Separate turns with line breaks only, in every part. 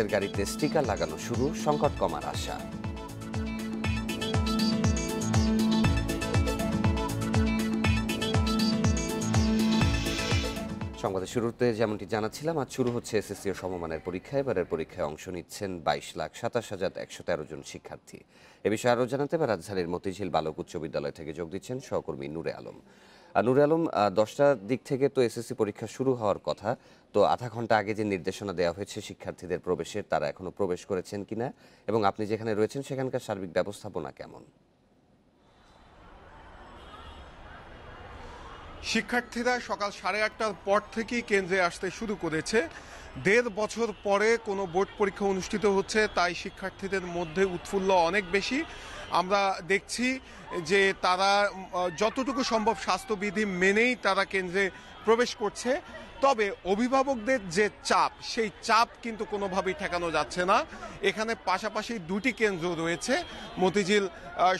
এর গাড়িতে স্টিকার লাগানো শুরু, সংকট কমার আশা। সংবাদের শুরুতে যেমনটি জানাচ্ছিলাম, আজ শুরু হচ্ছে এসএসসি ও সমমানের পরীক্ষা। এবারের পরীক্ষায় অংশ নিচ্ছেন 22,27,113 জন শিক্ষার্থী। এ বিষয়ে আরও জানাতে রাজধানীর মতিঝিল বালক উচ্চ বিদ্যালয় থেকে যোগ দিচ্ছেন সহকর্মী নূরে আলম। নূরে আলম, 10টার দিক থেকে তো এসএসসি পরীক্ষা শুরু হওয়ার কথা, তো আধা ঘন্টা আগে যে নির্দেশনা দেওয়া হয়েছে শিক্ষার্থীদের প্রবেশের, তারা এখনো প্রবেশ করেছেন কিনা, এবং আপনি যেখানে রয়েছেন সেখানকার সার্বিক ব্যবস্থাপনা কেমন?
শিক্ষার্থীরা সকাল 8:30টার পর থেকেই কেন্দ্রে আসতে শুরু করেছে। 1.5 বছর পরে কোনো বোর্ড পরীক্ষা অনুষ্ঠিত হচ্ছে, তাই শিক্ষার্থীদের মধ্যে উৎফুল্ল অনেক বেশি। আমরা দেখছি যে তারা যতটুকু সম্ভব স্বাস্থ্যবিধি মেনেই তারা কেন্দ্রে প্রবেশ করছে। তবে অভিভাবকদের যে চাপ, সেই চাপ কিন্তু কোনোভাবেই ঠেকানো যাচ্ছে না। এখানে পাশাপাশি 2টি কেন্দ্র রয়েছে, মতিঝিল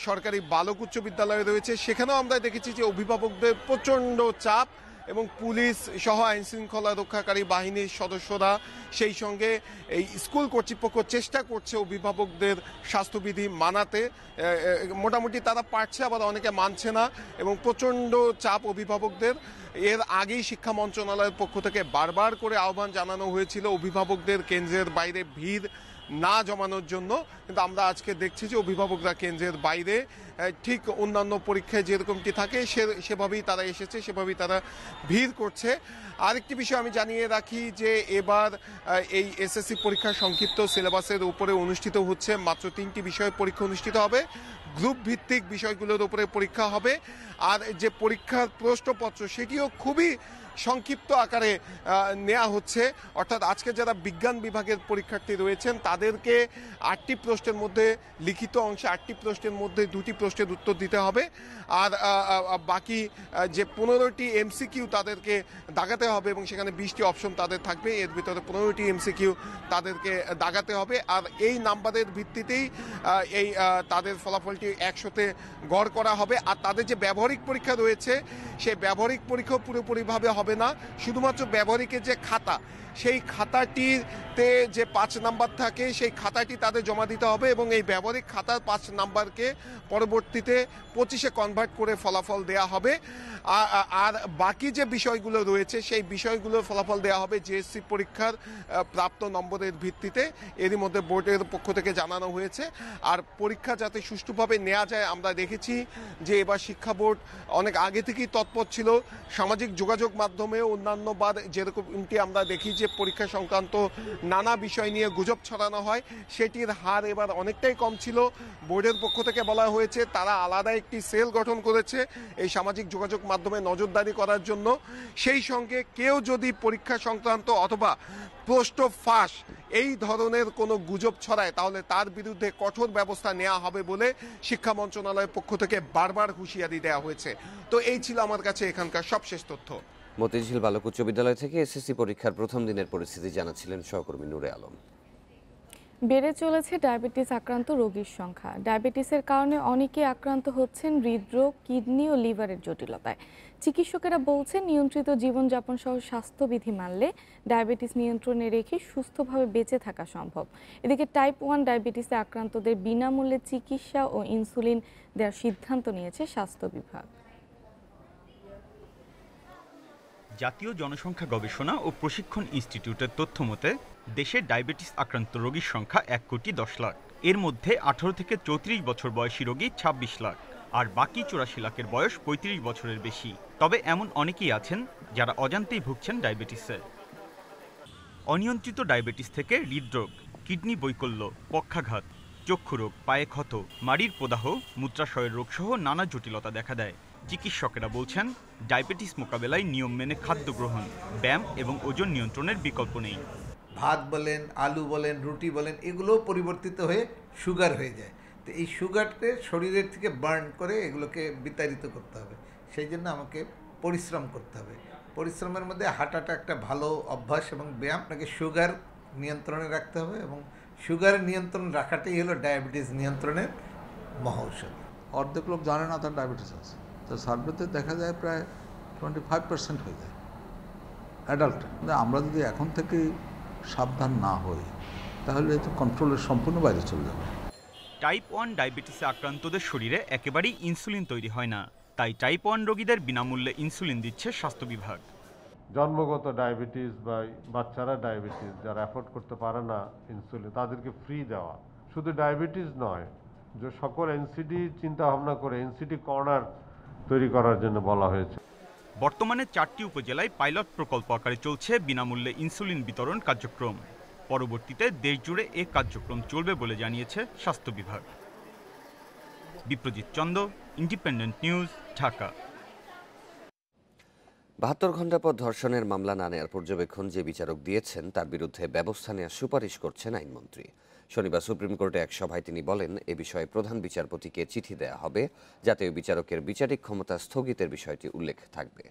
সরকারি বালক উচ্চ বিদ্যালয় রয়েছে, সেখানেও আমরা দেখেছি যে অভিভাবকদের প্রচণ্ড চাপ, এবং পুলিশ সহ আইন শৃঙ্খলা রক্ষাকারী বাহিনীর সদস্যরা, সেই সঙ্গে এই স্কুল কর্তৃপক্ষ চেষ্টা করছে অভিভাবকদের স্বাস্থ্যবিধি মানাতে। মোটামুটি তারা পারছে, আবার অনেকে মানছে না, এবং প্রচণ্ড চাপ অভিভাবকদের। এর আগেই শিক্ষা মন্ত্রণালয়ের পক্ষ থেকে বারবার করে আহ্বান জানানো হয়েছিল অভিভাবকদের কেন্দ্রের বাইরে ভিড় না জমানোর জন্য, কিন্তু আমরা আজকে দেখছি যে অভিভাবকরা কেন্দ্রের বাইরে ঠিক অন্যান্য পরীক্ষায় যেরকমটি থাকে সেভাবেই তারা এসেছে, সেভাবেই তারা ভিড় করছে। আরেকটি বিষয় আমি জানিয়ে রাখি যে এবার এই এসএসসি পরীক্ষা সংক্ষিপ্ত সিলেবাসের উপরে অনুষ্ঠিত হচ্ছে। মাত্র 3টি বিষয়ে পরীক্ষা অনুষ্ঠিত হবে, গ্রুপ ভিত্তিক বিষয়গুলোর উপরে পরীক্ষা হবে। আর যে পরীক্ষার প্রশ্নপত্র, সেটিও খুবই সংক্ষিপ্ত আকারে নেওয়া হচ্ছে। অর্থাৎ আজকে যারা বিজ্ঞান বিভাগের পরীক্ষার্থী রয়েছেন তাদেরকে 8টি প্রশ্নের মধ্যে, লিখিত অংশে 8টি প্রশ্নের মধ্যে 2টি প্রশ্নের উত্তর দিতে হবে। আর বাকি যে 15টি এমসিকিউ তাদেরকে দাগাতে হবে, এবং সেখানে 20টি অপশন তাদের থাকবে, এর ভিতরে 15টি এমসিকিউ তাদেরকে দাগাতে হবে। আর এই নাম্বারের ভিত্তিতেই এই তাদের ফলাফলটি 100তে গড় করা হবে। আর তাদের যে ব্যবহারিক পরীক্ষা রয়েছে, সেই ব্যবহারিক পরীক্ষা পুরোপুরিভাবে হবে না, শুধুমাত্র ব্যবহারিকের যে খাতা, সেই খাতাটিতে যে 5 নাম্বার থাকে, সেই খাতাটি তাদের জমা দিতে হবে, এবং এই ব্যবহারিক খাতার 5 নাম্বারকে পরবর্তীতে 25-এ কনভার্ট করে ফলাফল দেয়া হবে। আর বাকি যে বিষয়গুলো রয়েছে, সেই বিষয়গুলোর ফলাফল দেওয়া হবে জেএসসি পরীক্ষার প্রাপ্ত নম্বরের ভিত্তিতে। এরই মধ্যে বোর্ডের পক্ষ থেকে জানানো হয়েছে। আর পরীক্ষা যাতে সুষ্ঠুভাবে নেওয়া যায়, আমরা দেখেছি যে এবার শিক্ষা বোর্ড অনেক আগে থেকেই তৎপর ছিল। সামাজিক যোগাযোগ মাধ্যমে অন্যান্যবার যেরকমটি আমরা দেখি যে পরীক্ষা সংক্রান্ত নানা বিষয় নিয়ে গুজব ছড়ানো হয়, সেটির হার এবার অনেকটাই কম ছিল। বোর্ডের পক্ষ থেকে বলা হয়েছে তারা আলাদা একটি সেল গঠন করেছে এই সামাজিক যোগাযোগ মাধ্যমে নজরদারি করার জন্য। সেই সঙ্গে কেউ যদি পরীক্ষা সংক্রান্ত অথবা প্রশ্ন ফাঁস এই ধরনের কোনো গুজব ছড়ায়, তাহলে তার বিরুদ্ধে কঠোর ব্যবস্থা নেওয়া হবে বলে শিক্ষা মন্ত্রণালয়ের পক্ষ থেকে বারবার হুঁশিয়ারি দেওয়া হয়েছে। তো এই ছিল আমার কাছে এখানকার সবশেষ তথ্য।
মতিঝিল বালক উচ্চ বিদ্যালয় থেকে এসএসসি পরীক্ষার প্রথম দিনের পরিস্থিতি জানাচ্ছিলেন সহকর্মী নূরে আলম।
বেড়ে চলেছে ডায়াবেটিস আক্রান্ত রোগীর সংখ্যা। ডায়াবেটিসের কারণে অনেকেই আক্রান্ত হচ্ছেন হৃদরোগ, কিডনি ও লিভারের জটিলতায়। চিকিৎসকেরা বলছেন নিয়ন্ত্রিত জীবনযাপন সহ স্বাস্থ্যবিধি মানলে ডায়াবেটিস নিয়ন্ত্রণে রেখে সুস্থভাবে বেঁচে থাকা সম্ভব। এদিকে টাইপ 1 ডায়াবেটিসে আক্রান্তদের বিনামূল্যে চিকিৎসা ও ইনসুলিন দেওয়ার সিদ্ধান্ত নিয়েছে স্বাস্থ্য বিভাগ।
জাতীয় জনসংখ্যা গবেষণা ও প্রশিক্ষণ ইনস্টিটিউটের তথ্য মতে দেশে ডায়াবেটিস আক্রান্ত রোগীর সংখ্যা 1,10,00,000। এর মধ্যে 18 থেকে 34 বছর বয়সী রোগী 26 লাখ, আর বাকি 84 লাখের বয়স 35 বছরের বেশি। তবে এমন অনেকেই আছেন যারা অজান্তেই ভুগছেন ডায়াবেটিসে। অনিয়ন্ত্রিত ডায়াবেটিস থেকে হৃদরোগ, কিডনি বৈকল্য, পক্ষাঘাত, চক্ষুরোগ, পায়ে ক্ষত, মাড়ির প্রদাহ, মূত্রাশয়ের রোগ সহ নানা জটিলতা দেখা দেয়। চিকিৎসকেরা বলছেন ডায়াবেটিস মোকাবেলায় নিয়ম মেনে খাদ্য গ্রহণ, ব্যায়াম এবং ওজন নিয়ন্ত্রণের বিকল্প নেই।
ভাত বলেন, আলু বলেন, রুটি বলেন, এগুলোও পরিবর্তিত হয়ে সুগার হয়ে যায়। তো এই সুগারকে শরীরের থেকে বার্ন করে এগুলোকে বিতাড়িত করতে হবে। সেই জন্য আমাকে পরিশ্রম করতে হবে। পরিশ্রমের মধ্যে হাঁটাটা একটা ভালো অভ্যাস এবং ব্যায়াম। আপনাকে সুগার নিয়ন্ত্রণে রাখতে হবে, এবং সুগারের নিয়ন্ত্রণ রাখাটাই হলো ডায়াবেটিস নিয়ন্ত্রণের মহৌষধ।
অর্ধেক লোক জানে না তার ডায়াবেটিস আছে, তো সার্ভেতে দেখা যায় প্রায় 25% হয়ে যায় অ্যাডাল্ট। আমরা যদি এখন থেকেই সাবধান না হই, তাহলে তো কন্ট্রোলের সম্পূর্ণ বাইরে চলে যাবে।
টাইপ 1 ডায়াবেটিসে আক্রান্তদের শরীরে একেবারেই ইনসুলিন তৈরি হয় না, তাই টাইপ 1 রোগীদের বিনামূল্যে ইনসুলিন দিচ্ছে স্বাস্থ্য বিভাগ।
জন্মগত ডায়াবেটিস বা বাচ্চারা ডায়াবেটিস যারা অ্যাফোর্ড করতে পারে না ইনসুলিন, তাদেরকে ফ্রি দেওয়া। শুধু ডায়াবেটিস নয়, যে সকল এনসিডি চিন্তা ভাবনা করে এনসিডি কর্নার তৈরি করার জন্য বলা হয়েছে।
বর্তমানে 4টি উপজেলায় পাইলট প্রকল্প আকারে চলছে বিনামূল্যে ইনসুলিন বিতরণ কার্যক্রম। পরবর্তীতে দেশজুড়ে এ কার্যক্রম চলবে বলে জানিয়েছে স্বাস্থ্য বিভাগ। Biprajit Chanda, Independent News, Dhaka.
72 ঘণ্টা পর ধর্ষণের মামলা না নেওয়ার পর্যবেক্ষণ যে বিচারক দিয়েছেন তার বিরুদ্ধে ব্যবস্থা নেওয়ার সুপারিশ করছেন আইনমন্ত্রী। শনিবার সুপ্রিম কোর্টে এক সভায় তিনি বলেন, এ বিষয়ে প্রধান বিচারপতিকে চিঠি দেওয়া হবে, যাতে ওই বিচারকের বিচারিক ক্ষমতা স্থগিতের বিষয়টি উল্লেখ থাকবে।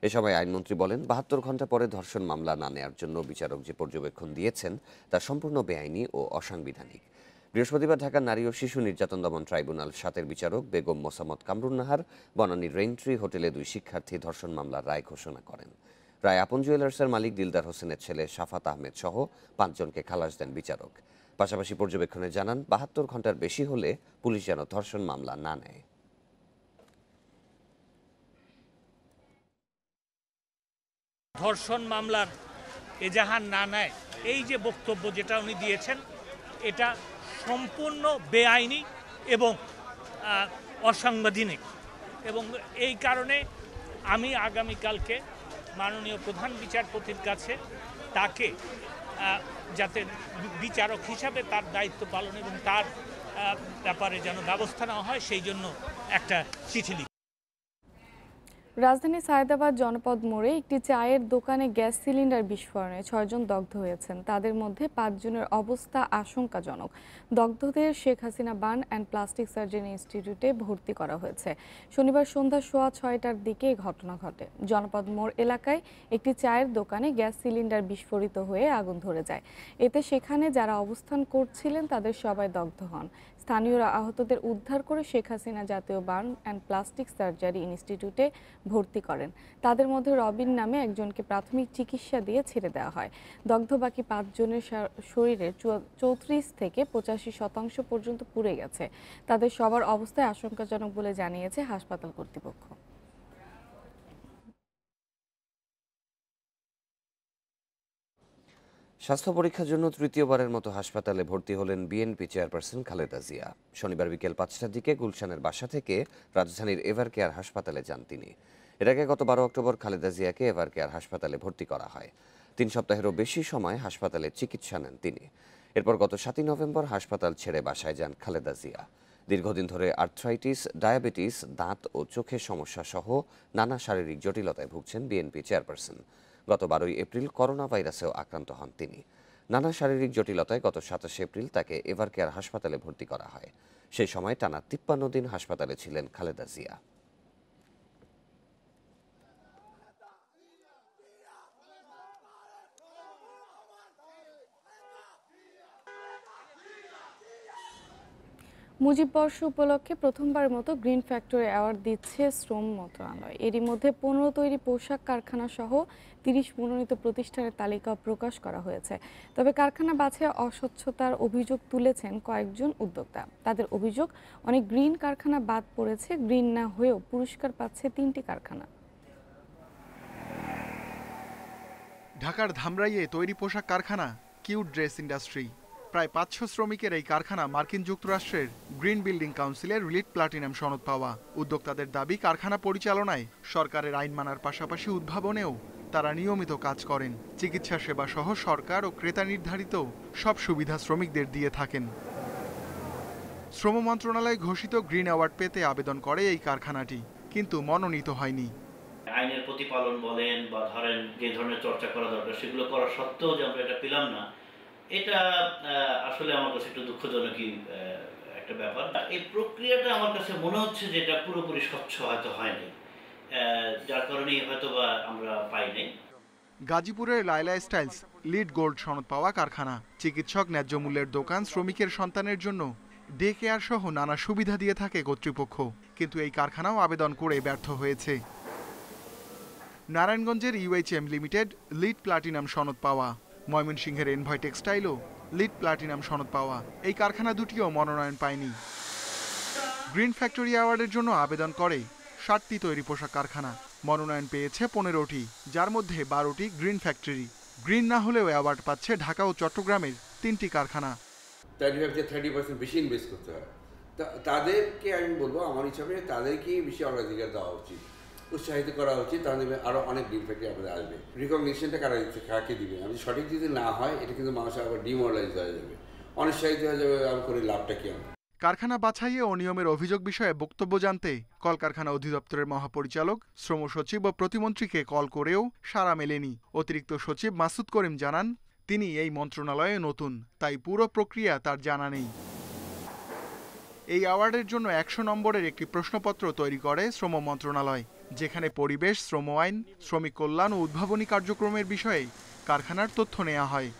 এ সময় আইনমন্ত্রী বলেন, 72 ঘণ্টা পরে ধর্ষণ মামলা না নেওয়ার জন্য বিচারক যে পর্যবেক্ষণ দিয়েছেন তা সম্পূর্ণ বেআইনি ও অসাংবিধানিক। বৃহস্পতিবার ঢাকার নারী ও শিশু নির্যাতন দমন ট্রাইব্যুনাল 7-এর বিচারক বেগম মোসাম্মদ কামরুন্নাহার বনানীর রেইনট্রি হোটেলে 2 শিক্ষার্থী ধর্ষণ মামলার রায় ঘোষণা করেন। রায় আপন জুয়েলার্সের মালিক দিলদার হোসেনের ছেলে শাফাত আহমেদ সহ 5 জনকে খালাস দেন বিচারক। পাশাপাশি পর্যবেক্ষণে জানান, 72 ঘণ্টার বেশি হলে পুলিশ যেন ধর্ষণ মামলা না নেয়।
ধর্ষণ মামলার এজাহার না নেয়, এই যে বক্তব্য যেটা উনি দিয়েছেন, এটা সম্পূর্ণ বেআইনি এবং অসাংবিধানিক। এবং এই কারণে আমি আগামীকালকে মাননীয় প্রধান বিচারপতির কাছে তাকে যাতে বিচারক হিসাবে তার দায়িত্ব পালন এবং তার ব্যাপারে যেন ব্যবস্থা নেওয়া হয়, সেই জন্য একটা চিঠি লিখি।
রাজধানী সায়েদাবাদ জনপদ মোড়ে একটি চায়ের দোকানে গ্যাস সিলিন্ডার বিস্ফোরণে 6 জন দগ্ধ হয়েছেন। তাদের মধ্যে 5 জনের অবস্থা আশঙ্কাজনক। দগ্ধদের Sheikh Hasina burn and plastic surgery ইনস্টিটিউটে ভর্তি করা হয়েছে। শনিবার সন্ধ্যা 6:15টার দিকে এই ঘটনা ঘটে। জনপদ মোড় এলাকায় একটি চায়ের দোকানে গ্যাস সিলিন্ডার বিস্ফোরিত হয়ে আগুন ধরে যায়। এতে সেখানে যারা অবস্থান করছিলেন তাদের সবাই দগ্ধ হন। স্থানীয়রা আহতদের উদ্ধার করে শেখ হাসিনা জাতীয় বার্ন অ্যান্ড প্লাস্টিক সার্জারি ইনস্টিটিউটে ভর্তি করেন। তাদের মধ্যে রবিন নামে একজনকে প্রাথমিক চিকিৎসা দিয়ে ছেড়ে দেওয়া হয়। দগ্ধ বাকি 5 জনের শরীরের 34 থেকে 85% পর্যন্ত পুড়ে গেছে। তাদের সবার অবস্থায় আশঙ্কাজনক বলে জানিয়েছে হাসপাতাল কর্তৃপক্ষ।
স্বাস্থ্য পরীক্ষার জন্য তৃতীয়বারের মতো হাসপাতালে ভর্তি হলেন বিএনপি চেয়ারপারসন খালেদা জিয়া। শনিবার বিকেল 5টার দিকে গুলশানের বাসা থেকে রাজধানীর এভার কেয়ার হাসপাতালে যান তিনি। এর আগে গত 12 অক্টোবর খালেদা জিয়াকে এভার কেয়ার হাসপাতালে ভর্তি করা হয়। 3 সপ্তাহেরও বেশি সময় হাসপাতালে চিকিৎসা নেন তিনি। এরপর গত 7ই নভেম্বর হাসপাতাল ছেড়ে বাসায় যান খালেদা জিয়া। দীর্ঘদিন ধরে আর্থ্রাইটিস, ডায়াবেটিস, দাঁত ও চোখের সমস্যা সহ নানা শারীরিক জটিলতায় ভুগছেন বিএনপি চেয়ারপারসন। গত 12ই এপ্রিল করোনা ভাইরাসেও আক্রান্ত হন তিনি। নানা শারীরিক জটিলতায় গত 27 এপ্রিল তাকে এভার কেয়ার হাসপাতালে ভর্তি করা হয়। সেই সময় টানা 53 দিন হাসপাতালে ছিলেন খালেদা জিয়া।
মুজিব বর্ষ উপলক্ষে প্রথমবারের মতো গ্রিন ফ্যাক্টরি অ্যাওয়ার্ড দিচ্ছে শ্রম মন্ত্রণালয়। এরই মধ্যে 15 তৈরি পোশাক কারখানা সহ 30 মনোনীত প্রতিষ্ঠানের তালিকা প্রকাশ করা হয়েছে। তবে কারখানা বাছাইয়ে অস্বচ্ছতার অভিযোগ তুলেছেন কয়েকজন উদ্যোক্তা। তাদের অভিযোগ, অনেক গ্রিন কারখানা বাদ পড়েছে। গ্রিন না হয়েও পুরস্কার পাচ্ছে 3টি কারখানা।
ঢাকার ধামরাইয়ে তৈরি পোশাক কারখানা কিউট ড্রেস ইন্ডাস্ট্রি। প্রায় 500 শ্রমিকের এই কারখানা মার্কিন যুক্তরাষ্ট্রের গ্রিন বিল্ডিং কাউন্সিলের রিলিট প্লাটিনাম সনদ পাওয়া। উদ্যোক্তাদের দাবি, কারখানা পরিচালনায় সরকারের আইন মানার পাশাপাশি উদ্ভাবনেও তারা নিয়মিত কাজ করেন। চিকিৎসা সেবা সহ সরকার ও ক্রেতা নির্ধারিত সব সুবিধা শ্রমিকদের দিয়ে থাকেন। শ্রম মন্ত্রণালয় ঘোষিত গ্রিন অ্যাওয়ার্ড পেতে আবেদন করে এই কারখানাটি, কিন্তু মনোনীত হয়নি।
আইনের প্রতিপালন বলেন বা ধরেন যে ধরনের চর্চা করা দরকার সেগুলো করা সত্ত্বেও যে আমরা এটা পেলাম না, এটা আসলে আমার কাছে একটু দুঃখজনকই একটা ব্যাপার। এই প্রক্রিয়াটা আমার কাছে মনে হচ্ছে যে এটা পুরোপুরি স্বচ্ছ হয়তো হয়নি, যার কারণেই হয়তো বা আমরা পাইনি।
গাজীপুরের লাইলা স্টাইলস লিড গোল্ড সনদ পাওয়া কারখানা। চিকিৎসক, ন্যায্য মূল্যের দোকান, শ্রমিকের সন্তানের জন্য ডে কেয়ার সহ নানা সুবিধা দিয়ে থাকে কর্তৃপক্ষ, কিন্তু এই কারখানাও আবেদন করে ব্যর্থ হয়েছে। নারায়ণগঞ্জের ইউএইচএম লিমিটেড লিড প্লাটিনাম সনদ পাওয়া। ময়মনসিংহের এনভয় টেক্সটাইলও লিড প্লাটিনাম সনদ পাওয়া। এই কারখানা দুটিও মনোনয়ন পায়নি। গ্রিন ফ্যাক্টরি অ্যাওয়ার্ডের জন্য আবেদন করে 60টি তৈরি পোশাক কারখানা, মনোনয়ন পেয়েছে 15টি, যার মধ্যে 12টি গ্রিন ফ্যাক্টরি। গ্রিন না হলেও অ্যাওয়ার্ড পাচ্ছে ঢাকা ও চট্টগ্রামের 3টি কারখানা।
30% বেশি ইনভেস্ট করতে হয়। তাদেরকে আমি বলবো, আমার হিসাবে তাদেরকেই বেশি অগ্রাধিকার দেওয়া উচিত, উৎসাহিত করা উচিত, তাহলে আরও অনেক গ্রিন ফ্যাক্টরি আমাদের আসবে। রিকগনিশনটা কারা দিচ্ছে, কাকে দিবে? আমি সঠিক যদি না হয় এটা কিন্তু মানুষ আবার ডিমোরালাইজ হয়ে যাবে, অনিশ্চয়িত হয়ে যাবে, আর করে লাভটা কি আমার।
কারখানা বাছাইয়ে অনিয়মের অভিযোগ বিষয়ে বক্তব্য জানতে কলকারখানা অধিদপ্তরের মহাপরিচালক, শ্রম সচিব ও প্রতিমন্ত্রীকে কল করেও সাড়া মেলেনি। অতিরিক্ত সচিব মাসুদ করিম জানান, তিনি এই মন্ত্রণালয়ে নতুন, তাই পুরো প্রক্রিয়া তার জানা নেই। এই অ্যাওয়ার্ডের জন্য 100 নম্বরের একটি প্রশ্নপত্র তৈরি করে শ্রম মন্ত্রণালয়, যেখানে পরিবেশ, শ্রম আইন, শ্রমিক কল্যাণ ও উদ্ভাবনী কার্যক্রমের বিষয়ে কারখানার তথ্য নেওয়া হয়।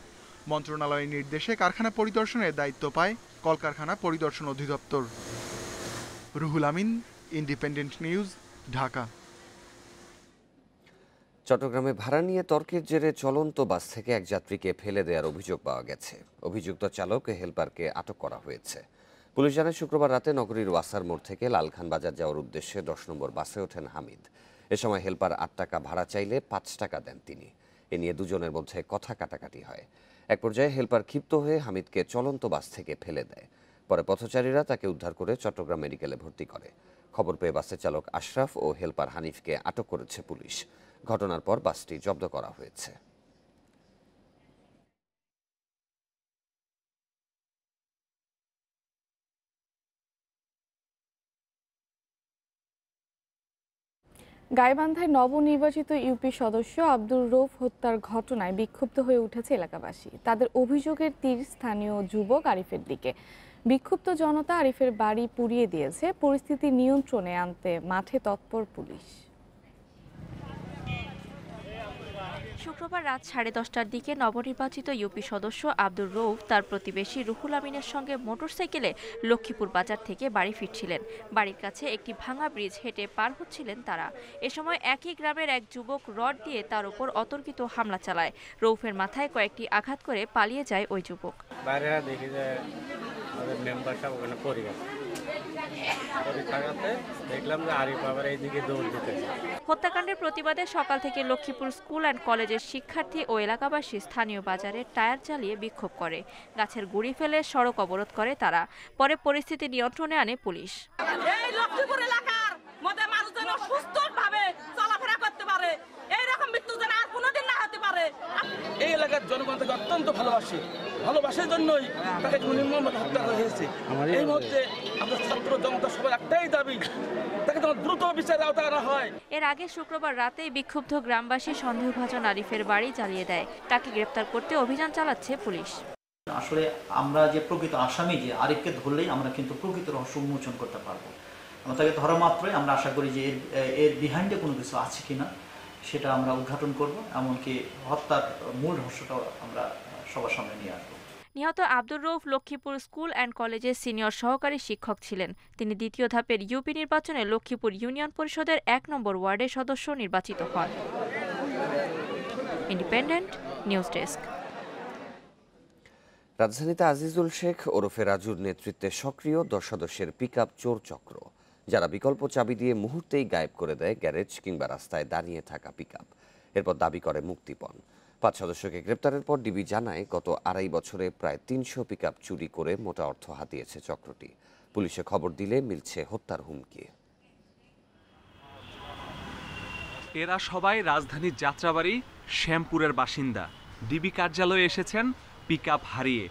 মন্ত্রণালয়ের নির্দেশে কারখানা পরিদর্শনের দায়িত্ব পায় কলকারখানা পরিদর্শন অধিদপ্তর। Ruhul Amin, independent News, Dhaka.
চট্টগ্রামে ভাড়া নিয়ে তর্কের জেরে চলন্ত বাস থেকে এক যাত্রীকে ফেলে দেওয়ার অভিযোগ পাওয়া গেছে। অভিযুক্ত চালক হেলপারকে আটক করা হয়েছে। পুলিশ জানায়, শুক্রবার রাতে নগরীর ওয়াসার মোড় থেকে লালখান বাজার যাওয়ার উদ্দেশ্যে 10 নম্বর বাসে ওঠেন হামিদ। এ সময় হেলপার 8 টাকা ভাড়া চাইলে 5 টাকা দেন তিনি। এ নিয়ে দুজনের মধ্যে কথা কাটাকাটি হয়। এক পর্যায়ে হেলপার ক্ষিপ্ত হয়ে হামিদকে চলন্ত বাস থেকে ফেলে দেয়। পরে পথচারীরা তাকে উদ্ধার করে চট্টগ্রাম মেডিকেলে ভর্তি করে। খবর পেয়ে বাসের চালক আশরাফ ও হেলপার হানিফকে আটক করেছে পুলিশ। ঘটনার পর বাসটি জব্দ করা হয়েছে।
গাইবান্ধায় নবনির্বাচিত ইউপি সদস্য আব্দুর রৌফ হত্যার ঘটনায় বিক্ষুব্ধ হয়ে উঠেছে এলাকাবাসী। তাদের অভিযোগের তীর স্থানীয় যুবক আরিফের দিকে। বিক্ষুব্ধ জনতা আরিফের বাড়ি পুড়িয়ে দিয়েছে। পরিস্থিতি নিয়ন্ত্রণে আনতে মাঠে তৎপর পুলিশ।
শুক্রবার রাত 10:30টার দিকে নবনির্বাচিত ইউপি সদস্য আব্দুর রৌফ তার প্রতিবেশী রুহুল আমিনের সঙ্গে মোটরসাইকেলে লক্ষ্মীপুর বাজার থেকে বাড়ি ফিরছিলেন। বাড়ির কাছে একটি ভাঙা ব্রিজ হেঁটে পার হচ্ছিলেন তারা। এ সময় একই গ্রামের এক যুবক রড দিয়ে তার উপর অতর্কিত হামলা চালায়। রৌফের মাথায় কয়েকটি আঘাত করে পালিয়ে যায় ওই যুবক।
বাইরে দেখি যে মেম্বার সাহেব ওখানে পড়ে গেছে, দেখলাম যে আরিফ আবার এইদিকে দৌড় দিতে।
হত্যাকাণ্ডের প্রতিবাদে সকাল থেকে লক্ষ্মীপুর স্কুল অ্যান্ড কলেজের শিক্ষার্থী ও এলাকাবাসী স্থানীয় বাজারে টায়ার জ্বালিয়ে বিক্ষোভ করে। গাছের গুঁড়ি ফেলে সড়ক অবরোধ করে তারা। পরে পরিস্থিতি নিয়ন্ত্রণে আনে পুলিশ।
এই লক্ষ্মীপুর এলাকার মধ্যে মানুষ যেন সুস্থভাবে চলাফেরা করতে পারে, এইরকম মৃত্যু যেন আর কোনোদিন না হতে পারে।
এই এলাকার জনগণ তাকে অত্যন্ত ভালোবাসার জন্যই তাকে নির্মমভাবে হত্যা করা হয়েছে। এই মুহূর্তে আমরা ছাত্র জনতা সবার একটাই দাবি, তাকে যেন দ্রুত বিচারের আওতায় আনা হয়।
এর আগে শুক্রবার রাতেই বিক্ষুব্ধ গ্রামবাসী সন্দেহভাজন আরিফের বাড়ি জ্বালিয়ে দেয়। তাকে গ্রেপ্তার করতে অভিযান চালাচ্ছে পুলিশ।
আসলে আমরা যে প্রকৃত আসামি, যে আরিফকে ধরলেই আমরা কিন্তু প্রকৃত রহস্য উন্মোচন করতে পারবো। আমরা তাকে ধরা মাত্রই আমরা আশা করি যে এর বিহাইন্ডে কোনো কিছু আছে কিনা সেটা আমরা উদ্ঘাটন করব, এমনকি হত্যার মূল রহস্যটাও আমরা সবার সামনে নিয়ে আসবো।
নিহত আব্দুর রৌফ লক্ষ্মীপুর স্কুল অ্যান্ড কলেজের সিনিয়র সহকারী শিক্ষক ছিলেন। তিনি দ্বিতীয় ধাপের ইউপি নির্বাচনে লক্ষ্মীপুর ইউনিয়ন পরিষদের 1 নম্বর ওয়ার্ডের সদস্য নির্বাচিত হন। Independent news desk.
রাজধানীতে আজিজুল শেখ ওরফে রাজুর নেতৃত্বে সক্রিয় 10 সদস্যের পিকআপ চোর চক্র, যারা বিকল্প চাবি দিয়ে মুহূর্তেই গায়েব করে দেয় গ্যারেজ কিংবা রাস্তায় দাঁড়িয়ে থাকা পিকআপ। এরপর দাবি করে মুক্তিপণ। 5 সদস্যকে গ্রেপ্তারের পর ডিবি জানায়, গত 2.5 বছরে প্রায় 300 পিকআপ চুরি করে মোটা অর্থ হাতিয়েছে চক্রটি। পুলিশে খবর দিলে মিলছে হত্যার হুমকি।
এরা সবাই রাজধানীর যাত্রাবাড়ি শ্যামপুরের বাসিন্দা। ডিবি কার্যালয়ে এসেছেন পিকআপ হারিয়ে।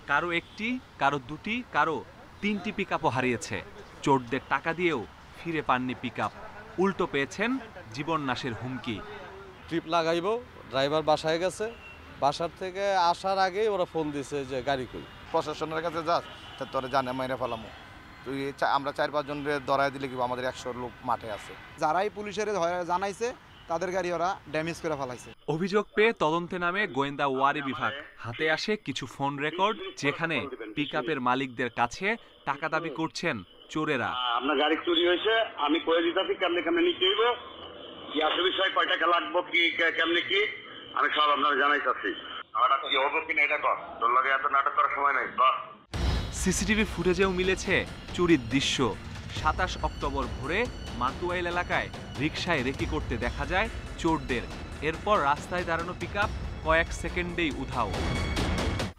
কারো একটি, কারো দুটি, কারো 3টি পিকআপও হারিয়েছে। চোরদের টাকা দিয়েও ফিরে পাননি পিকআপ, উল্টো পেয়েছেন জীবন নাশের হুমকি।
ট্রিপ লাগাইব, ড্রাইভার বাসায় গেছে, বাসার থেকে আসার আগেই ওরা ফোন দিছে যে গাড়ি কই।
প্রশাসনের কাছে যাস তা তোরা জানে মাইরে ফেলামো, তুই আমরা 4-5 জন ধরাই দিলে কি আমাদের 100 লোক মাঠে আছে।
যারাই পুলিশের জানাইছে তাদের গাড়ি ওরা ড্যামেজ করে ফেলাইছে।
অভিযোগ পেয়ে তদন্তে নামে গোয়েন্দা ওয়ারি বিভাগ। হাতে আসে কিছু ফোন রেকর্ড, যেখানে পিকআপের মালিকদের কাছে টাকা দাবি করছেন চোরেরা।
আপনার গাড়ি চুরি হয়েছে, আমি কয়ে দিতেছি কেমনে কেমনে নিতে হইব, কি আসল বিষয়, কয় টাকা লাগবো, কি কেমনে কি আমি সব আপনারা জানাইতেছি। হঠাৎ কি হবো কিনা এটা কর, তোর লগে এত নাটক করার সময় নাই।
সিসিটিভি ফুটেজেও মিলেছে চুরির দৃশ্য। 27 অক্টোবর ভোরে মাতুয়াইল এলাকায় রিকশায় রেকি করতে দেখা যায় চোরদের। এরপর রাস্তায় দাঁড়ানো পিকআপ কয়েক সেকেন্ডেই উধাও।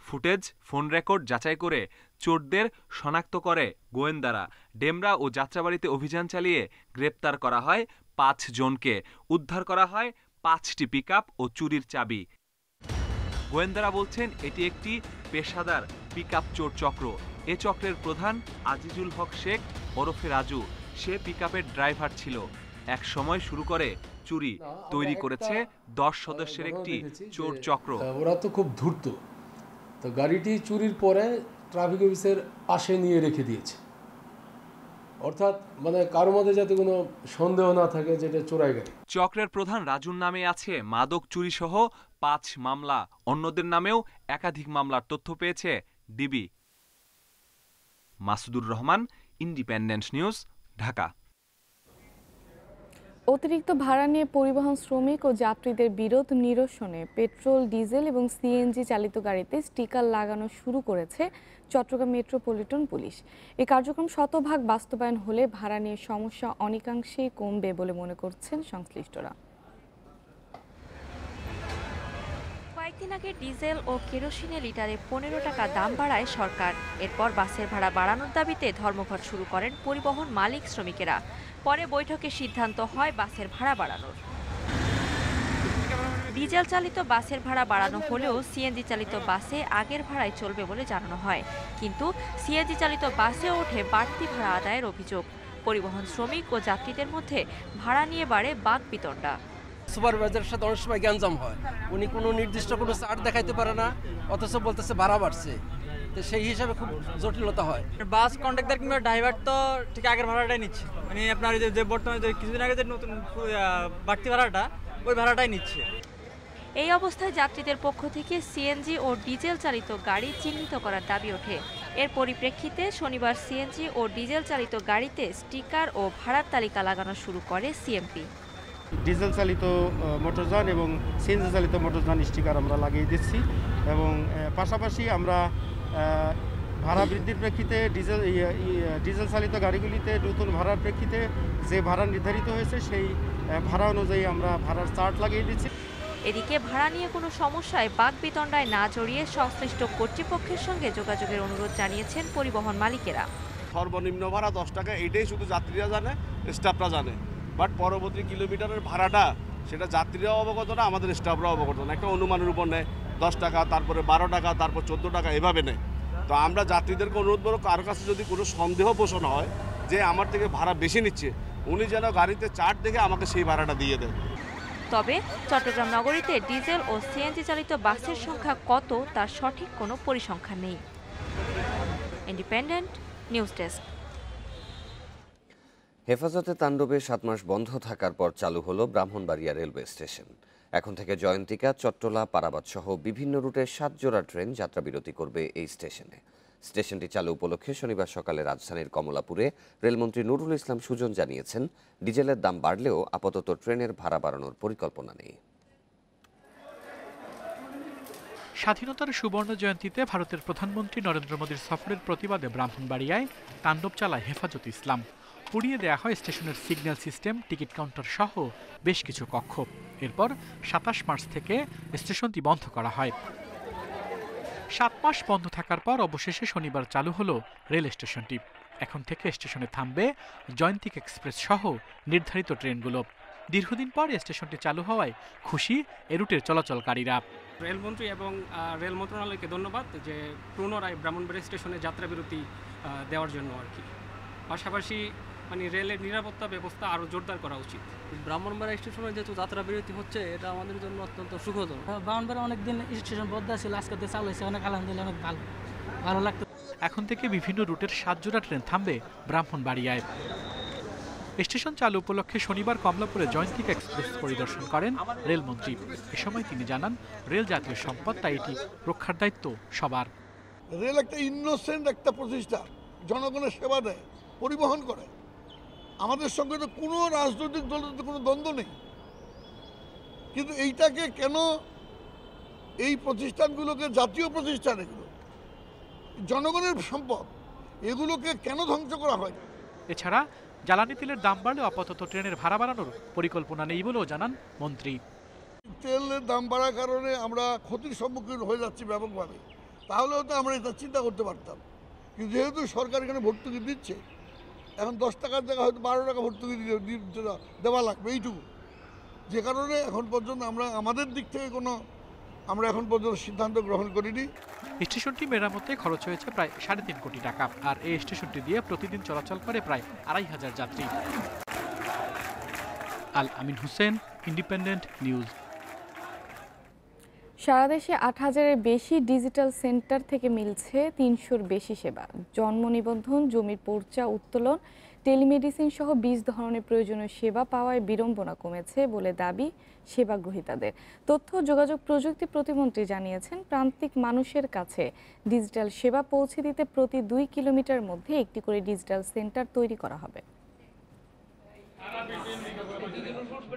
ফুটেজ, ফোন রেকর্ড যাচাই করে চোরদের শনাক্ত করে গোয়েন্দারা। ডেমরা ও যাত্রাবাড়িতে অভিযান চালিয়ে গ্রেপ্তার করা হয় 5 জনকে। উদ্ধার করা হয় 5টি পিকআপ ও চুরির চাবি। গোয়েন্দারা বলছেন এটি একটি পেশাদার পিকআপ চোর চক্র। এ চক্রের প্রধান আজিজুল হক শেখ ওরফে রাজু। সে পিকআপের ড্রাইভার ছিল। এক সময় শুরু করে চুরি, তৈরি করেছে 10 সদস্যের একটি চোর চক্র।
ওরা তো খুব ধূর্ত, তো গাড়িটি চুরির পরে ট্রাফিক অফিসের পাশে নিয়ে রেখে দিয়েছে, অর্থাৎ মানে কারোর মধ্যে যাতে কোনো সন্দেহ না থাকে যেটা চোরাই গাড়ি।
চক্রের প্রধান রাজুর নামে আছে মাদক চুরি সহ 5 মামলা। অন্যদের নামেও একাধিক মামলার তথ্য পেয়েছে DB. Masudur Rahman, independent News, Dhaka.
অতিরিক্ত ভাড়া নিয়ে পরিবহন শ্রমিক ও যাত্রীদের বিরোধ নিরসনে পেট্রোল, ডিজেল এবং সিএনজি চালিত গাড়িতে স্টিকার লাগানো শুরু করেছে চট্টগ্রাম মেট্রোপলিটন পুলিশ। এই কার্যক্রম শতভাগ বাস্তবায়ন হলে ভাড়া নিয়ে সমস্যা অনেকাংশেই কমবে বলে মনে করছেন সংশ্লিষ্টরা।
কয়েকদিন আগে ডিজেল ও কেরোসিনের লিটারে 15 টাকা দাম বাড়ায় সরকার। এরপর বাসের ভাড়া বাড়ানোর দাবিতে ধর্মঘট শুরু করেন পরিবহন মালিক শ্রমিকেরা। পরে বৈঠকে সিদ্ধান্ত হয় বাসের ভাড়া বাড়ানোর। ডিজেল চালিত বাসের ভাড়া বাড়ানো হলেও সিএনজি চালিত বাসে আগের ভাড়ায় চলবে বলে জানানো হয়। কিন্তু সিএনজি চালিত বাসে ওঠে বাড়তি ভাড়া আদায়ের অভিযোগ। পরিবহন শ্রমিক ও যাত্রীদের মধ্যে ভাড়া নিয়ে বাড়ে বাকবিতণ্ডা।
সুপারভাইজারের সাথে অনেক সময় গ্যাঞ্জাম হয়, উনি কোনো নির্দিষ্ট কোনো চার্ট দেখাইতে পারে না, অথচ বলতেছে ভাড়া বাড়ছে। তো সেই হিসাবে খুব জটিলতা হয়।
বাস কন্ডাক্টর কিংবা ড্রাইভার তো ঠিক আগের ভাড়াটাই নিচ্ছে, মানে আপনার যে বর্তমানে যে কিছুদিন আগে যে নতুন বাড়তি ভাড়াটা ওই ভাড়াটাই নিচ্ছে।
এই অবস্থায় যাত্রীদের পক্ষ থেকে সিএনজি ও ডিজেল চালিত গাড়ি চিহ্নিত করার দাবি ওঠে। এর পরিপ্রেক্ষিতে শনিবার সিএনজি ও ডিজেল চালিত গাড়িতে স্টিকার ও ভাড়ার তালিকা লাগানো শুরু করে সিএমপি।
ডিজেল চালিত মোটরযান এবং সিএনজি চালিত মোটরযান স্টিকার আমরা লাগিয়ে দিচ্ছি এবং পাশাপাশি আমরা ভাড়া বৃদ্ধির প্রেক্ষিতে ডিজেল চালিত গাড়িগুলিতে নতুন ভাড়ার প্রেক্ষিতে যে ভাড়া নির্ধারিত হয়েছে সেই ভাড়া অনুযায়ী আমরা ভাড়ার চার্ট লাগিয়ে দিচ্ছি।
এদিকে ভাড়া নিয়ে কোনো সমস্যায় বাকবিতণ্ডায় না জড়িয়ে সংশ্লিষ্ট কর্তৃপক্ষের সঙ্গে যোগাযোগের অনুরোধ জানিয়েছেন পরিবহন মালিকেরা।
সর্বনিম্ন ভাড়া 10 টাকা, এইটাই শুধু যাত্রীরা জানে, স্টাফরা জানে, বাট পরবর্তী কিলোমিটারের ভাড়াটা সেটা যাত্রীরাও অবগত না, আমাদের স্টাফরাও অবগত না। একটা অনুমানের উপর নেয় 10 টাকা, তারপরে 12 টাকা, তারপর 14 টাকা, এভাবে নেয়। তো আমরা যাত্রীদেরকে অনুরোধ করব, কারো কাছে যদি কোনো সন্দেহ পোষণ হয় যে আমার থেকে ভাড়া বেশি নিচ্ছে, উনি যেন গাড়িতে চার্ট দেখে আমাকে সেই ভাড়াটা দিয়ে দেয়।
তবে চট্টগ্রাম নগরীতে ডিজেল ও সিএনজি চালিত বাসের সংখ্যা কত তার সঠিক কোনো পরিসংখ্যান নেই। Independent news desk.
হেফাজতে তাণ্ডবে 7 মাস বন্ধ থাকার পর চালু হলো ব্রাহ্মণবাড়িয়া রেলওয়ে স্টেশন। এখন থেকে জয়ন্তিকা, চট্টলা, পারাবাদ সহ বিভিন্ন রুটে 7 জোড়া ট্রেন যাত্রাবিরতি করবে এই স্টেশনে। স্টেশনটি চালু উপলক্ষে শনিবার সকালে রাজধানীর কমলাপুরে রেলমন্ত্রী নুরুল ইসলাম সুজন জানিয়েছেন, ডিজেলের দাম বাড়লেও আপাতত ট্রেনের ভাড়া বাড়ানোর পরিকল্পনা নেই।
স্বাধীনতার সুবর্ণ জয়ন্তীতে ভারতের প্রধানমন্ত্রী নরেন্দ্র মোদীর সফরের প্রতিবাদে ব্রাহ্মণবাড়িয়ায় তাণ্ডব চালায় হেফাজত ইসলাম। পুড়িয়ে দেয়া হয় স্টেশনের সিগন্যাল সিস্টেম, টিকিট কাউন্টার সহ বেশ কিছু কক্ষ। এরপর 27 মার্চ থেকে স্টেশনটি বন্ধ করা হয়। 7 মাস বন্ধ থাকার পর অবশেষে শনিবার চালু হলো রেল স্টেশনটি। এখন থেকে স্টেশনে থামবে জয়ন্তিকা এক্সপ্রেস সহ নির্ধারিত ট্রেনগুলো। দীর্ঘদিন পর স্টেশনটি চালু হওয়ায় খুশি এ রুটের চলাচলকারীরা।
রেলমন্ত্রী এবং রেল মন্ত্রণালয়কে ধন্যবাদ যে পুনরায় ব্রাহ্মণবাড়িয়া স্টেশনে যাত্রাবিরতি দেওয়ার জন্য আর কি। পাশাপাশি মানে রেলের নিরাপত্তা ব্যবস্থা আরও জোরদার করা উচিত।
ব্রাহ্মণবাড়িয়া স্টেশনে যেহেতু যাত্রাবিরতি হচ্ছে, এটা আমাদের জন্য অত্যন্ত সুখজনক। ব্রাহ্মণবাড়িয়া অনেকদিন স্টেশন বন্ধ ছিল, আজকে চালু হয়েছে, অনেক আলহামদুলিল্লাহ অনেক ভালো লাগতো।
এখন থেকে বিভিন্ন রুটের 7 জোড়া ট্রেন থামবে ব্রাহ্মণবাড়িয়ায়। স্টেশন চালু উপলক্ষে শনিবার কমলাপুরে জয়ন্তিকা এক্সপ্রেস পরিদর্শন করেন রেলমন্ত্রী। এ সময় তিনি জানান, রেল জাতীয় সম্পদ, তাই এটি রক্ষার দায়িত্ব সবার।
রেল একটা ইনোসেন্ট একটা প্রতিষ্ঠান, জনগণের সেবা দেয়, পরিবহন করে। আমাদের সঙ্গে তো কোনো রাজনৈতিক দলের কোনো দ্বন্দ্ব নেই, কিন্তু এইটাকে কেন এই প্রতিষ্ঠানগুলোকে জাতীয় প্রতিষ্ঠান, এগুলো জনগণের সম্পদ, এগুলোকে কেন ধ্বংস করা হয়?
এছাড়া জ্বালানি তেলের দাম বাড়লে আপাতত ট্রেনের ভাড়া বাড়ানোর পরিকল্পনা নেই বলেও জানান মন্ত্রী।
তেলের দাম বাড়ার কারণে আমরা ক্ষতির সম্মুখীন হয়ে যাচ্ছি ব্যাপকভাবে, তাহলেও তো আমরা এটা চিন্তা করতে পারতাম। কিন্তু যেহেতু সরকার এখানে ভর্তুকি দিচ্ছে, এখন 10 টাকার জায়গায় হয়তো 12 টাকা ভর্তুকি দেওয়া লাগবে, এইটুকু। যে কারণে এখন পর্যন্ত আমরা আমাদের দিক থেকে আমরা এখন পর্যন্ত সিদ্ধান্ত গ্রহণ করিনি।
স্টেশনটি মেরামতে খরচ হয়েছে প্রায় 3.5 কোটি টাকা, আর এই স্টেশনটি দিয়ে প্রতিদিন চলাচল করে প্রায় 2,500 যাত্রী। আল আমিন হোসেন, ইন্ডিপেন্ডেন্ট নিউজ।
সারা দেশে 8,000-এর বেশি ডিজিটাল সেন্টার থেকে মিলছে 300-র বেশি সেবা। জন্ম নিবন্ধন, জমির পর্চা উত্তোলন, টেলিমেডিসিন সহ 20 ধরনের প্রয়োজনীয় সেবা পাওয়ায় বিড়ম্বনা কমেছে বলে দাবি সেবা গ্রহীতাদের। তথ্য ও যোগাযোগ প্রযুক্তি প্রতিমন্ত্রী জানিয়েছেন, প্রান্তিক মানুষের কাছে ডিজিটাল সেবা পৌঁছে দিতে প্রতি 2 কিলোমিটার মধ্যে একটি করে ডিজিটাল সেন্টার তৈরি করা হবে।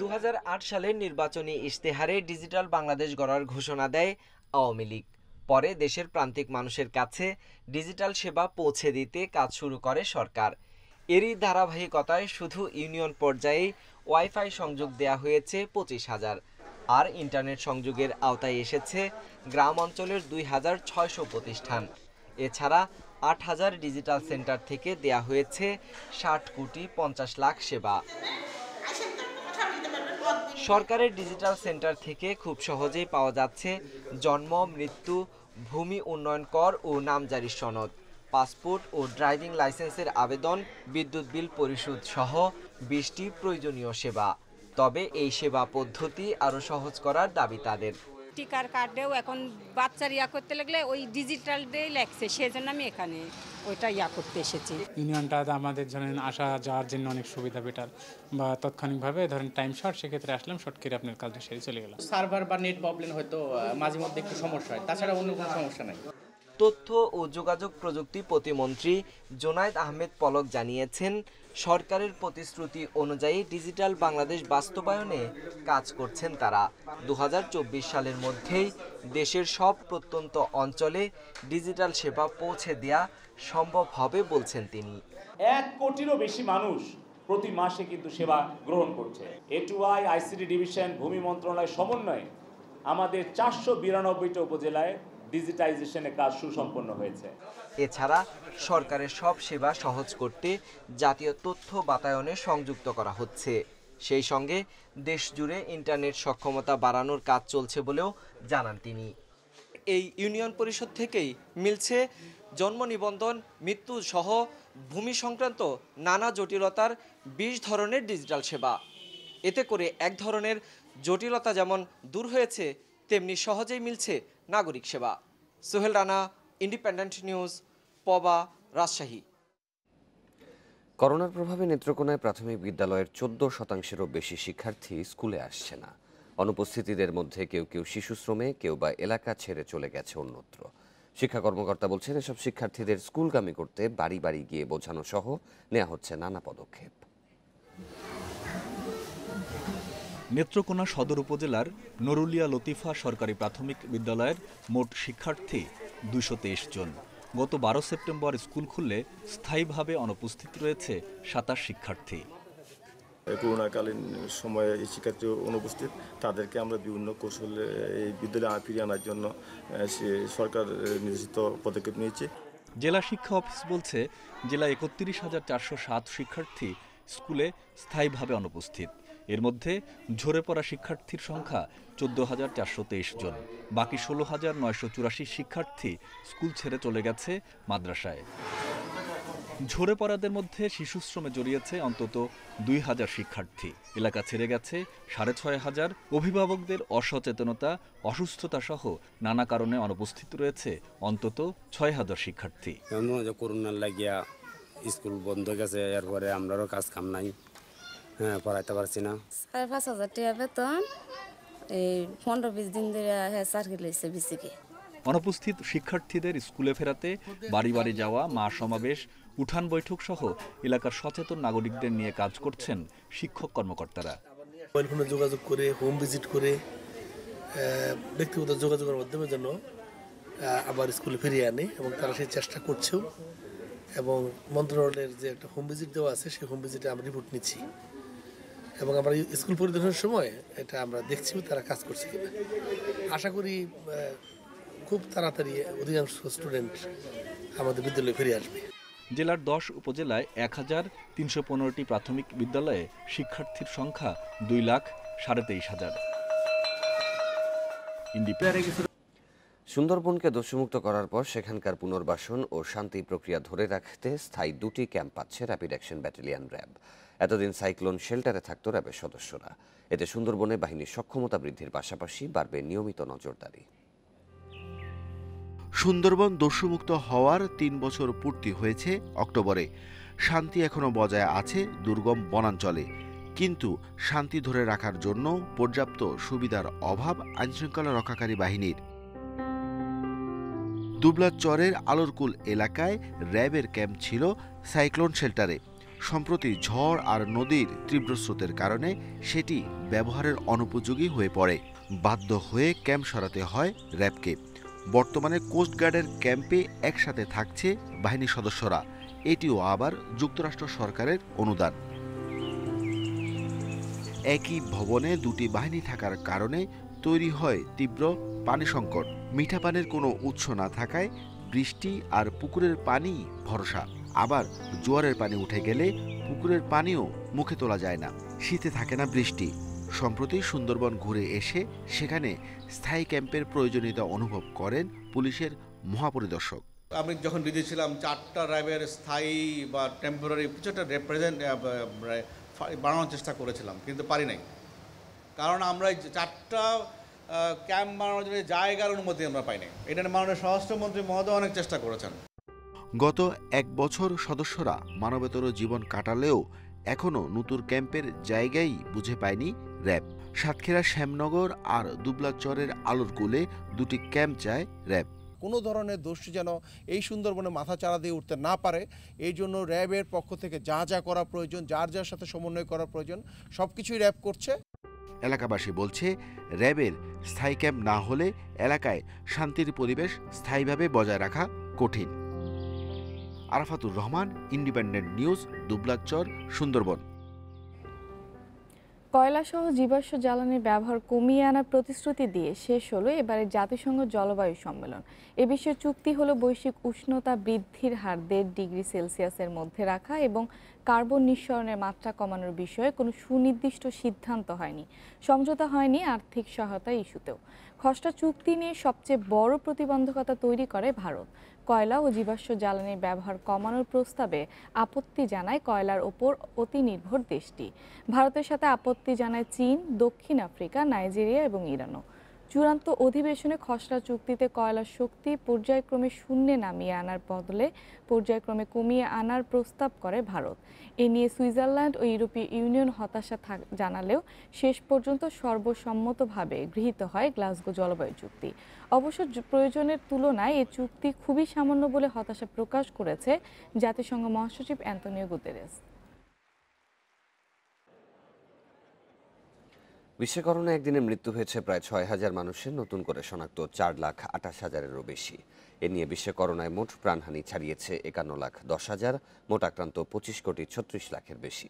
2008 সালের নির্বাচনী ইশতেহারে ডিজিটাল বাংলাদেশ গড়ার ঘোষণা দেয় আওয়ামী লীগ। পরে দেশের প্রান্তিক মানুষের কাছে ডিজিটাল সেবা পৌঁছে দিতে কাজ শুরু করে সরকার। এরই ধারাবাহিকতায় শুধু ইউনিয়ন পর্যায়ে ওয়াইফাই সংযোগ দেয়া হয়েছে 25,000, আর ইন্টারনেট সংযোগের আওতায় এসেছে গ্রাম অঞ্চলের 2,600 প্রতিষ্ঠান। এছাড়া 8,000 ডিজিটাল সেন্টার থেকে দেয়া হয়েছে 60 কোটি 50 লাখ সেবা। সরকারের ডিজিটাল সেন্টার থেকে খুব সহজেই পাওয়া যাচ্ছে জন্ম, মৃত্যু, ভূমি উন্নয়ন কর ও নামজারি সনদ, পাসপোর্ট ও ড্রাইভিং লাইসেন্সের আবেদন, বিদ্যুৎ বিল পরিশোধ সহ 20টি প্রয়োজনীয় সেবা। তবে এই সেবা পদ্ধতি আরও সহজ করার দাবি তাদের।
টিকার কার্ডেও এখন বাচ্চার করতে লাগলে ওই ডিজিটাল ডেই লাগছে, সেজন্য আমি এখানে ওইটা করতে এসেছি।
ইউনিয়নটা আমাদের ধরেন আসা যাওয়ার জন্য অনেক সুবিধা বেটার, বা তাৎক্ষণিকভাবে ধরেন টাইম শর্ট, সেক্ষেত্রে আসলাম শর্ট করে আপনার কাজটা সেরে চলে গেলাম।
সার্ভার বা নেট প্রবলেম হয়তো মাঝে মধ্যে একটু সমস্যা হয়, তাছাড়া অন্য কোনো সমস্যা নাই।
তথ্য ও যোগাযোগ প্রযুক্তি প্রতিমন্ত্রী জোনায়েদ আহমেদ পলক জানিয়েছেন, সরকারের প্রতিশ্রুতি অনুযায়ী ডিজিটাল বাংলাদেশ বাস্তবায়নে কাজ করছেন তারা। 2024 সালের মধ্যেই দেশের সব প্রত্যন্ত অঞ্চলে ডিজিটাল সেবা পৌঁছে দেয়া সম্ভব হবে বলছেন তিনি।
1 কোটিরও বেশি মানুষ প্রতি মাসে কিন্তু সেবা গ্রহণ করছে। এটুআই, আইসিটি ডিভিশন, ভূমি মন্ত্রণালয় সমন্বয়ে আমাদের 492টা উপজেলায় ডিজিটাইজেশনের কাজ সুসম্পন্ন হয়েছে।
এছাড়া সরকারের সব সেবা সহজ করতে জাতীয় তথ্য বাতায়নে সংযুক্ত করা হচ্ছে। সেই সঙ্গে দেশ জুড়ে ইন্টারনেট সক্ষমতা বাড়ানোর কাজ চলছে বলেও জানান তিনি। এই ইউনিয়ন পরিষদ থেকেই মিলছে জন্ম নিবন্ধন, মৃত্যু সহ ভূমি সংক্রান্ত নানা জটিলতার 20 ধরনের ডিজিটাল সেবা। এতে করে এক ধরনের জটিলতা যেমন দূর হয়েছে, তেমনি সহজেই মিলছে নাগরিক সেবা। Sohel Rana, Independent News, Paba, Rajshahi.
করোনার প্রভাবে নেত্রকোনায় প্রাথমিক বিদ্যালয়ের 14%-এরও বেশি শিক্ষার্থী স্কুলে আসছে না। অনুপস্থিতিদের মধ্যে কেউ কেউ শিশু শ্রমে, কেউ বা এলাকা ছেড়ে চলে গেছে অন্যত্র। শিক্ষা কর্মকর্তা বলছেন, এসব শিক্ষার্থীদের স্কুলগামী করতে বাড়ি বাড়ি গিয়ে বোঝানো সহ নেওয়া হচ্ছে নানা পদক্ষেপ।
নেত্রকোনা সদর উপজেলার নরুলিয়া লতিফা সরকারি প্রাথমিক বিদ্যালয়ের মোট শিক্ষার্থী 223 জন। গত 12 সেপ্টেম্বর স্কুল খুললে স্থায়ীভাবে অনুপস্থিত রয়েছে 27 শিক্ষার্থী।
করোনাকালীন সময়ে এই শিক্ষার্থী অনুপস্থিত, তাদেরকে আমরা বিভিন্ন কৌশলে এই বিদ্যালয়ে ফিরিয়ে আনার জন্য সরকার নির্দেশিত পদক্ষেপ নিয়েছে।
জেলা শিক্ষা অফিস বলছে, জেলায় 31,407 শিক্ষার্থী স্কুলে স্থায়ীভাবে অনুপস্থিত। এর মধ্যে ঝরে পড়া শিক্ষার্থীর সংখ্যা 14,423 জন। বাকি 16,984 শিক্ষার্থী স্কুল ছেড়ে চলে গেছে মাদ্রাসায়। ঝরে পড়াদের মধ্যে শিশু শ্রমে জড়িয়েছে অন্তত 2,000 শিক্ষার্থী। এলাকা ছেড়ে গেছে 6,500। অভিভাবকদের অসচেতনতা, অসুস্থতা সহ নানা কারণে অনুপস্থিত রয়েছে অন্তত 6,000 শিক্ষার্থী।
করোনার লাগিয়া স্কুল বন্ধ গেছে, এরপরে আমরাও কাজ কাম নাই, পড়াইতে পারছি না।
5,500 টাকা বেতন, এই 15-20 দিন ধরে সার্কেল হয়েছে বিসিকে।
অনুপস্থিত শিক্ষার্থীদের স্কুলে ফেরাতে বাড়ি বাড়ি যাওয়া, মা সমাবেশ, উঠান বৈঠক সহ এলাকার সচেতন নাগরিকদের নিয়ে কাজ করছেন শিক্ষক কর্মকর্তারা।
মোবাইল ফোনে যোগাযোগ করে, হোম ভিজিট করে
ব্যক্তিগত যোগাযোগের মাধ্যমে যেন আবার স্কুলে ফিরিয়ে আনে এবং তারা সেই চেষ্টা করছেও এবং মন্ত্রণালয়ের যে একটা হোম ভিজিট দেওয়া আছে সেই হোম ভিজিটে আমরা রিপোর্ট নিচ্ছি এবং আমরা স্কুল পরিদর্শনের সময় এটা আমরা দেখছিও তারা কাজ করছে কিনা। আশা করি খুব তাড়াতাড়ি অধিকাংশ স্টুডেন্ট আমাদের বিদ্যালয়ে ফিরে আসবে।
জেলার 10 উপজেলায় 1315টি প্রাথমিক বিদ্যালয়ে শিক্ষার্থীর সংখ্যা 2,23,500।
সুন্দরবনকে দস্যুমুক্ত করার পর সেখানকার পুনর্বাসন ও শান্তি প্রক্রিয়া ধরে রাখতে স্থায়ী 2টি ক্যাম্প পাচ্ছে র্যাপিড অ্যাকশন ব্যাটালিয়ন র্যাব। এতদিন সাইক্লোন শেল্টারে থাকত র্যাবের সদস্যরা। এতে সুন্দরবনে বাহিনীর সক্ষমতা বৃদ্ধির পাশাপাশি বাড়বে নিয়মিত নজরদারি।
সুন্দরবন দস্যুমুক্ত হওয়ার 3 বছর পূর্তি হয়েছে অক্টোবরে। শান্তি এখনো বজায় আছে দুর্গম বনাঞ্চলে, কিন্তু শান্তি ধরে রাখার জন্য পর্যাপ্ত সুবিধার অভাব আইনশৃঙ্খলা রক্ষাকারী বাহিনীর। দুবলাচরের আলোরকুল এলাকায় র্যাবের ক্যাম্প ছিল সাইক্লোন শেল্টারে। সম্প্রতি ঝড় আর নদীর তীব্র স্রোতের কারণে সেটি ব্যবহারের অনুপযোগী হয়ে পড়ে। বাধ্য হয়ে ক্যাম্প সরাতে হয় র্যাবকে। বর্তমানে কোস্টগার্ডের ক্যাম্পে একসাথে থাকছে বাহিনীর সদস্যরা। এটিও আবার যুক্তরাষ্ট্র সরকারের অনুদান। একই ভবনে 2টি বাহিনী থাকার কারণে তৈরি হয় তীব্র পানি সংকট। মিঠা পানির কোনো উৎস না থাকায় বৃষ্টি আর পুকুরের পানি ভরসা। আবার জোয়ারের পানি উঠে গেলে পুকুরের পানিও মুখে তোলা যায় না। শীতে থাকে না বৃষ্টি। সম্প্রতি সুন্দরবন ঘুরে এসে সেখানে স্থায়ী ক্যাম্পের প্রয়োজনীয়তা অনুভব করেন পুলিশের মহাপরিদর্শক।
আমি যখন বিদেশে ছিলাম 4টা র্যাবের স্থায়ী বা টেম্পোরারি কিছু একটা রিপ্রেজেন্ট বানানোর চেষ্টা করেছিলাম, কিন্তু পারি নাই। কারণ আমরা 4টা ক্যাম্প বানানোর জন্য জায়গার অনুমতি আমরা পাই নাই। এটা মাননীয় স্বরাষ্ট্রমন্ত্রী মহোদয় অনেক চেষ্টা করেছেন।
গত 1 বছর সদস্যরা মানবেতর জীবন কাটালেও এখনও নতুন ক্যাম্পের জায়গাই বুঝে পায়নি র্যাব। সাতক্ষীরা শ্যামনগর আর দুবলাচরের আলোরকুলে 2টি ক্যাম্প চায় র্যাব।
কোনো ধরনের দোষী যেন এই সুন্দরবনে মাথা চাড়া দিয়ে উঠতে না পারে, এই জন্য র্যাবের পক্ষ থেকে যা যা করা প্রয়োজন, যার যার সাথে সমন্বয় করা প্রয়োজন, সব কিছুই র্যাব করছে।
এলাকাবাসী বলছে র্যাবের স্থায়ী ক্যাম্প না হলে এলাকায় শান্তির পরিবেশ স্থায়ীভাবে বজায় রাখা কঠিন। Arafatur Rahman, independent news, Dublachar, Sundarban.
কয়লাসহ জীবাশ্ম জ্বালানির ব্যবহার কমিয়ে আনার প্রতিশ্রুতি দিয়ে শেষ হলো এবারে জাতিসংঘ জলবায়ু সম্মেলন। এ বিষয়ে চুক্তি হলো বৈশ্বিক উষ্ণতা বৃদ্ধির হার 1.5 ডিগ্রি সেলসিয়াসের মধ্যে রাখা এবং কার্বন নিঃসরণের মাত্রা কমানোর বিষয়ে কোনো সুনির্দিষ্ট সিদ্ধান্ত হয়নি। সমঝোতা হয়নি আর্থিক সহায়তা ইস্যুতেও। খসড়া চুক্তি নিয়ে সবচেয়ে বড় প্রতিবন্ধকতা তৈরি করে ভারত। কয়লা ও জীবাশ্ম জ্বালানির ব্যবহার কমানোর প্রস্তাবে আপত্তি জানায় কয়লার ওপর অতি নির্ভর দেশটি। ভারতের সাথে আপত্তি জানায় চীন, দক্ষিণ আফ্রিকা, নাইজেরিয়া এবং ইরানও। চূড়ান্ত অধিবেশনে খসড়া চুক্তিতে কয়লার শক্তি পর্যায়ক্রমে শূন্যে নামিয়ে আনার বদলে পর্যায়ক্রমে কমিয়ে আনার প্রস্তাব করে ভারত। এ নিয়ে সুইজারল্যান্ড ও ইউরোপীয় ইউনিয়ন হতাশা জানালেও শেষ পর্যন্ত সর্বসম্মতভাবে গৃহীত হয় গ্লাসগো জলবায়ু চুক্তি। অবশ্য প্রয়োজনের তুলনায় এ চুক্তি খুবই সামান্য বলে হতাশা প্রকাশ করেছে জাতিসংঘ মহাসচিব অ্যান্তোনিও গুতেরেস।
বিশ্বে করোনা একদিনে মৃত্যু হয়েছে প্রায় 6,000 মানুষের, নতুন করে শনাক্ত 4,28,000-এরও বেশি। এ নিয়ে বিশ্বে করোনায় মোট প্রাণহানি ছাড়িয়েছে 51,10,000, মোট আক্রান্ত 25,36,00,000-এর বেশি।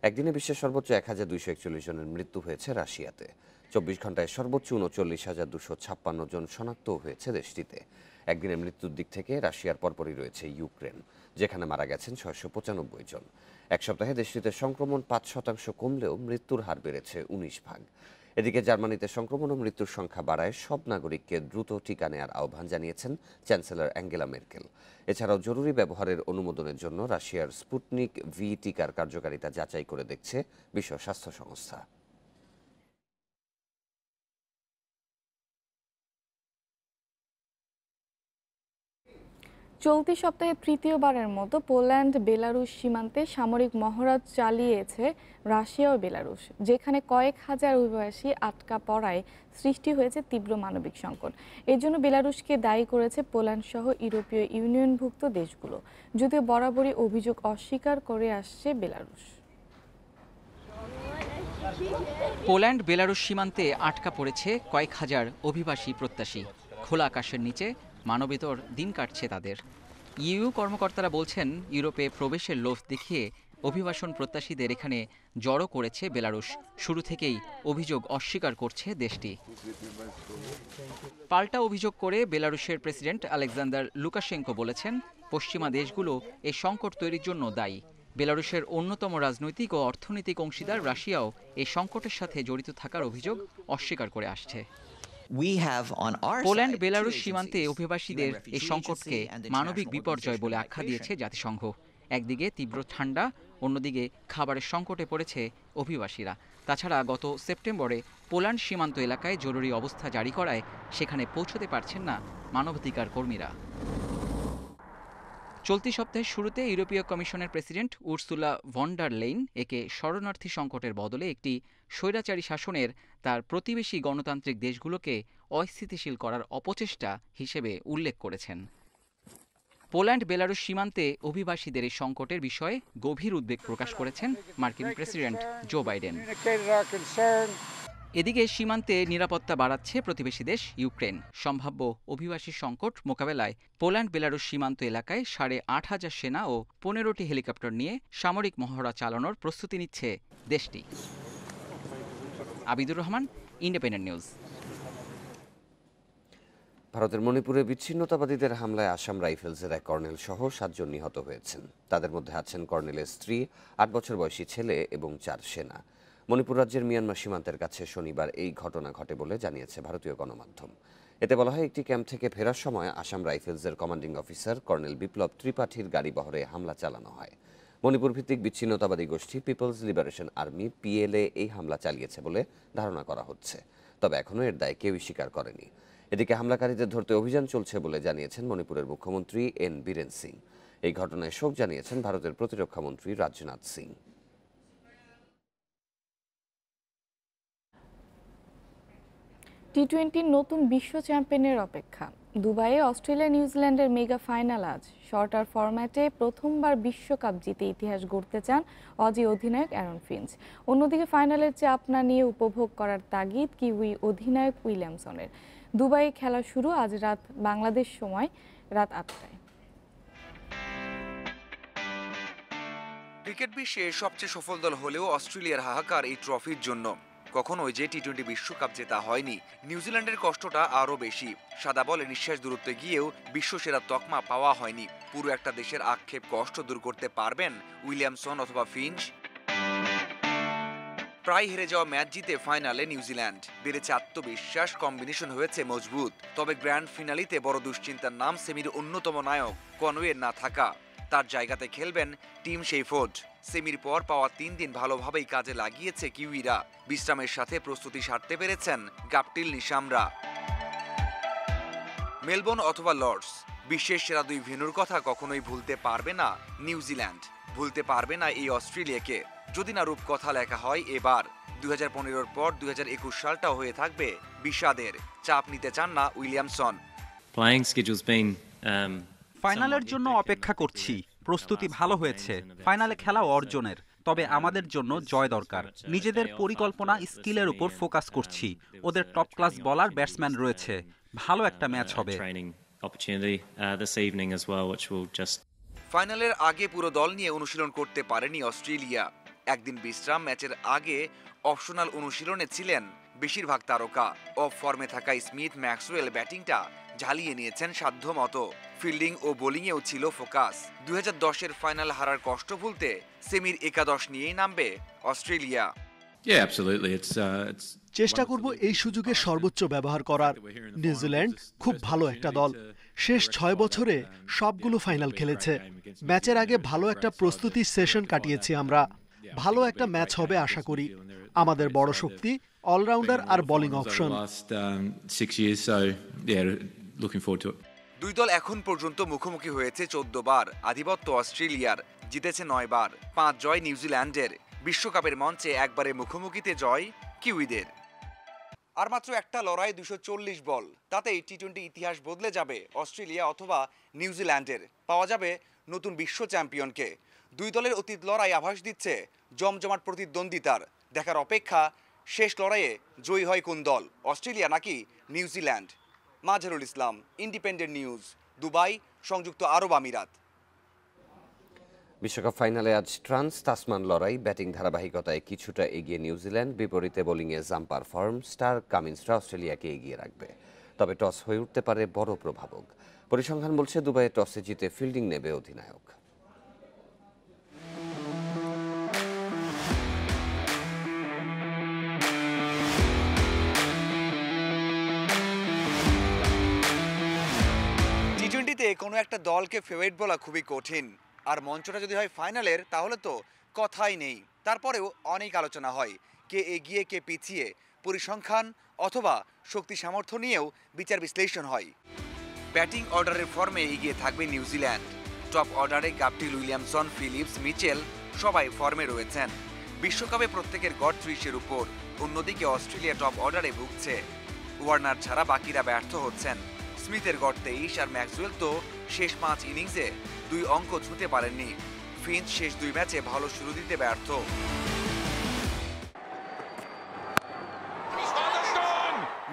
একদিনে বিশ্বের সর্বোচ্চ 1,241 জনের মৃত্যু হয়েছে রাশিয়াতে। 24 ঘন্টায় সর্বোচ্চ 39,256 জন শনাক্ত হয়েছে দেশটিতে। একদিনের মৃত্যুর দিক থেকে রাশিয়ার পরপরই রয়েছে ইউক্রেন, যেখানে মারা গেছেন 695 জন। এক সপ্তাহে দেশটিতে সংক্রমণ 5% কমলেও মৃত্যুর হার বেড়েছে 19 ভাগ। এদিকে জার্মানিতে সংক্রমণ ও মৃত্যুর সংখ্যা বাড়ায় সব নাগরিককে দ্রুত টিকা নেওয়ার আহ্বান জানিয়েছেন চ্যান্সেলর অ্যাঙ্গেলা মেরকেল। এছাড়াও জরুরি ব্যবহারের অনুমোদনের জন্য রাশিয়ার স্পুটনিক ভি টিকার কার্যকারিতা যাচাই করে দেখছে বিশ্ব স্বাস্থ্য সংস্থা।
চলতি সপ্তাহে তৃতীয়বারের মতো পোল্যান্ড বেলারুশ সীমান্তে সামরিক মহড়া চালিয়েছে রাশিয়া ও বেলারুশ, যেখানে কয়েক হাজার অভিবাসী আটকা পড়ায় সৃষ্টি হয়েছে তীব্র মানবিক সংকট। এর জন্য বেলারুশকে দায়ী করেছে পোল্যান্ড সহ ইউরোপীয় ইউনিয়নভুক্ত দেশগুলো, যদিও বরাবরই অভিযোগ অস্বীকার করে আসছে বেলারুশ।
পোল্যান্ড বেলারুশ সীমান্তে আটকা পড়েছে কয়েক হাজার অভিবাসী প্রত্যাশী। খোলা আকাশের নিচে মানবেতর দিন কাটছে তাদের। ইউ কর্মকর্তারা বলছেন, ইউরোপে প্রবেশের লোভ দেখিয়ে অভিবাসন প্রত্যাশীদের এখানে জড়ো করেছে বেলারুশ। শুরু থেকেই অভিযোগ অস্বীকার করছে দেশটি। পাল্টা অভিযোগ করে বেলারুশের প্রেসিডেন্ট আলেকজান্ডার লুকাশেঙ্কো বলেছেন, পশ্চিমা দেশগুলো এই সংকট তৈরির জন্য দায়ী। বেলারুশের অন্যতম রাজনৈতিক ও অর্থনৈতিক অংশীদার রাশিয়াও এই সংকটের সাথে জড়িত থাকার অভিযোগ অস্বীকার করে আসছে। পোল্যান্ড বেলারুশ সীমান্তে অভিবাসীদের এই সংকটকে মানবিক বিপর্যয় বলে আখ্যা দিয়েছে জাতিসংঘ। একদিকে তীব্র ঠান্ডা, অন্যদিকে খাবারের সংকটে পড়েছে অভিবাসীরা। তাছাড়া গত সেপ্টেম্বরে পোল্যান্ড সীমান্ত এলাকায় জরুরি অবস্থা জারি করায় সেখানে পৌঁছতে পারছেন না মানবাধিকার কর্মীরা। চলতি সপ্তাহের শুরুতে ইউরোপীয় কমিশনের president Ursula von der Leyen একে শরণার্থী সংকটের বদলে একটি স্বৈরাচারী শাসনের তার প্রতিবেশী গণতান্ত্রিক দেশগুলোকে অস্থিতিশীল করার অপচেষ্টা হিসেবে উল্লেখ করেছেন। পোল্যান্ড বেলারুশ সীমান্তে অভিবাসীদের এই সংকটের বিষয়ে গভীর উদ্বেগ প্রকাশ করেছেন মার্কিন প্রেসিডেন্ট জো বাইডেন। এদিকে সীমান্তে নিরাপত্তা বাড়াচ্ছে প্রতিবেশী দেশ ইউক্রেন। সম্ভাব্য অভিবাসী সংকট মোকাবেলায় পোল্যান্ড বেলারুশ সীমান্ত এলাকায় ৮৫০০ সেনা ও ১৫টি হেলিকপ্টার নিয়ে সামরিক মহড়া চালানোর প্রস্তুতি নিচ্ছে দেশটি। Abidur Rahman, independent news.
ভারতের মণিপুরে বিচ্ছিন্নতাবাদীদের হামলায় আসাম রাইফেলসের এক কর্নেল সহ ৭ জন নিহত হয়েছেন। তাদের মধ্যে আছেন কর্নেলের স্ত্রী, ৮ বছর বয়সী ছেলে এবং ৪ সেনা। মণিপুর রাজ্যের মিয়ানমার সীমান্তের কাছে শনিবার এই ঘটনা ঘটে বলে জানিয়েছে ভারতীয় গণমাধ্যম। এতে বলা হয়, একটি ক্যাম্প থেকে ফেরার সময় আসাম রাইফেলসের কমান্ডিং অফিসার কর্নেল বিপ্লব ত্রিপাঠীর গাড়ি বহরে হামলা চালানো হয়। মণিপুর ভিত্তিক বিচ্ছিন্নতাবাদী গোষ্ঠী পিপলস লিবারেশন আর্মি পিএলএ এই হামলা চালিয়েছে বলে ধারণা করা হচ্ছে, তবে এখনও এর দায় কেউই স্বীকার করেনি। এদিকে হামলাকারীদের ধরতে অভিযান চলছে বলে জানিয়েছেন মণিপুরের মুখ্যমন্ত্রী এন বীরেন সিং। এই ঘটনায় শোক জানিয়েছেন ভারতের প্রতিরক্ষা মন্ত্রী রাজনাথ সিং।
টি-20 নতুন বিশ্ব চ্যাম্পিয়নের অপেক্ষা। দুবাইয়ে অস্ট্রেলিয়া নিউজিল্যান্ডের মেগা ফাইনাল আজ। শর্টার ফরম্যাটে প্রথমবার বিশ্বকাপ জিতে ইতিহাস গড়তে চান অজি অধিনায়ক অ্যারন ফিঞ্চ। অন্যদিকে ফাইনালের চাপ না নিয়ে উপভোগ করার তাগিদ কিউই অধিনায়ক উইলিয়ামসনের। দুবাইয়ে খেলা শুরু আজ রাত বাংলাদেশ সময় রাত ৮টায়।
ক্রিকেট বিশ্বে সবচেয়ে সফল দল হলেও অস্ট্রেলিয়ার হাহাকার এই ট্রফির জন্য। কখনোই যে টি-20 বিশ্বকাপ জেতা হয়নি। নিউজিল্যান্ডের কষ্টটা আরও বেশি। সাদা বলে নিঃশ্বাস দূরত্বে গিয়েও বিশ্বসেরা তকমা পাওয়া হয়নি। পুরো একটা দেশের আক্ষেপ কষ্ট দূর করতে পারবেন উইলিয়ামসন অথবা ফিঞ্চ? প্রায় হেরে যাওয়া ম্যাচ জিতে ফাইনালে নিউজিল্যান্ড। বেড়েছে আত্মবিশ্বাস, কম্বিনেশন হয়েছে মজবুত। তবে গ্র্যান্ড ফিনালিতে বড় দুশ্চিন্তার নাম সেমির অন্যতম নায়ক কনওয়ের না থাকা। তার জায়গাতে খেলবেন টিম শেফোর্ড। সেমির পর পাওয়া 3 দিন ভালোভাবেই কাজে লাগিয়েছে কিউইরা। বিশ্রামের সাথে প্রস্তুতি সারতে পেরেছেন গাপটিল নিশামরা। মেলবোর্ন অথবা লর্ডস, বিশ্বের সেরা 2 ভেন্যুর কথা কখনোই ভুলতে পারবে না নিউজিল্যান্ড। ভুলতে পারবে না এই অস্ট্রেলিয়াকে। যদি না রূপকথা লেখা হয় এবার। 2015-র পর 2021 সালটাও হয়ে থাকবে বিষাদের। চাপ নিতে চান না উইলিয়ামসন।
ফাইনালের জন্য অপেক্ষা করছি। প্রস্তুতি ভালো হয়েছে, ফাইনালে খেলা অর্জনের। তবে আমাদের জন্য জয় দরকার। নিজেদের পরিকল্পনা, স্কিলের উপর ফোকাস করছি। ওদের টপ ক্লাস বোলার, ব্যাটসম্যান রয়েছে। ভালো একটা ম্যাচ হবে।
ফাইনালের আগে পুরো দল নিয়ে অনুশীলন করতে পারেনি অস্ট্রেলিয়া। একদিন বিশ্রাম, ম্যাচের আগে অপশনাল অনুশীলনে ছিলেন বেশিরভাগ তারকা। অফ ফর্মে থাকা স্মিথ, ম্যাক্সওয়েল ব্যাটিংটা ঝালিয়ে নিয়েছেন সাধ্য মতো। ফিল্ডিং ও বোলিংয়েও ছিল ফোকাস। 2010-এর ফাইনাল হারার কষ্ট ভুলতে সেমির একাদশ নিয়েই নামবে অস্ট্রেলিয়া।
চেষ্টা করব এই সুযোগে সর্বোচ্চ ব্যবহার করার। নিউজিল্যান্ড খুব ভালো একটা দল। শেষ 6 বছরে সবগুলো ফাইনাল খেলেছে। ম্যাচের আগে ভালো একটা প্রস্তুতি সেশন কাটিয়েছি আমরা। ভালো একটা ম্যাচ হবে আশা করি। আমাদের বড় শক্তি অলরাউন্ডার আর বোলিং অপশন।
2 দল এখন পর্যন্ত মুখোমুখি হয়েছে 14 বার। আধিপত্য অস্ট্রেলিয়ার, জিতেছে 9 বার। 5 জয় নিউজিল্যান্ডের। বিশ্বকাপের মঞ্চে একবারে মুখোমুখিতে জয় কিউইদের। আর মাত্র একটা লড়াই, 240 বল। তাতেই টি-20 ইতিহাস বদলে যাবে অস্ট্রেলিয়া অথবা নিউজিল্যান্ডের। পাওয়া যাবে নতুন বিশ্ব চ্যাম্পিয়নকে। 2 দলের অতীত লড়াই আভাস দিচ্ছে জমজমাট প্রতিদ্বন্দ্বিতার। দেখার অপেক্ষা শেষ লড়াইয়ে জয়ী হয় কোন দল, অস্ট্রেলিয়া নাকি New Zealand. Mazharul Islam, independent news, Dubai, সংযুক্ত আরব আমিরাত।
বিশ্বকাপ ফাইনালে আজ ট্রান্স তাসমান লড়াই। ব্যাটিং ধারাবাহিকতায় কিছুটা এগিয়ে নিউজিল্যান্ড, বিপরীতে বোলিংয়ে জাম্পার ফর্ম। স্টার কামিন্সরা অস্ট্রেলিয়াকে এগিয়ে রাখবে, তবে টস হয়ে উঠতে পারে বড় প্রভাবক। পরিসংখ্যান বলছে দুবাইয়ে টসে জিতে ফিল্ডিং নেবে অধিনায়ক।
টি-20তে কোনো একটা দলকে ফেভারিট বলা খুবই কঠিন, আর মঞ্চটা যদি হয় ফাইনালের তাহলে তো কথাই নেই। তারপরেও অনেক আলোচনা হয়, কে এগিয়ে কে পিছিয়ে, পরিসংখ্যান অথবা শক্তি সামর্থ্য নিয়েও বিচার বিশ্লেষণ হয়। ব্যাটিং অর্ডারের ফর্মে এগিয়ে থাকবে নিউজিল্যান্ড। টপ অর্ডারে গাপটিল, উইলিয়ামসন, ফিলিপস, মিচেল সবাই ফর্মে রয়েছেন। বিশ্বকাপে প্রত্যেকের গড় 30-এর উপর। অন্যদিকে অস্ট্রেলিয়া টপ অর্ডারে ভুগছে। ওয়ার্নার ছাড়া বাকিরা ব্যর্থ হচ্ছেন। স্মিথের গড় 23 আর ম্যাক্সওয়েল তো শেষ 5 ইনিংসে 2 অঙ্ক ছুঁতে পারেননি। ফিঞ্চ শেষ 2 ম্যাচে ভালো শুরু দিতে ব্যর্থ।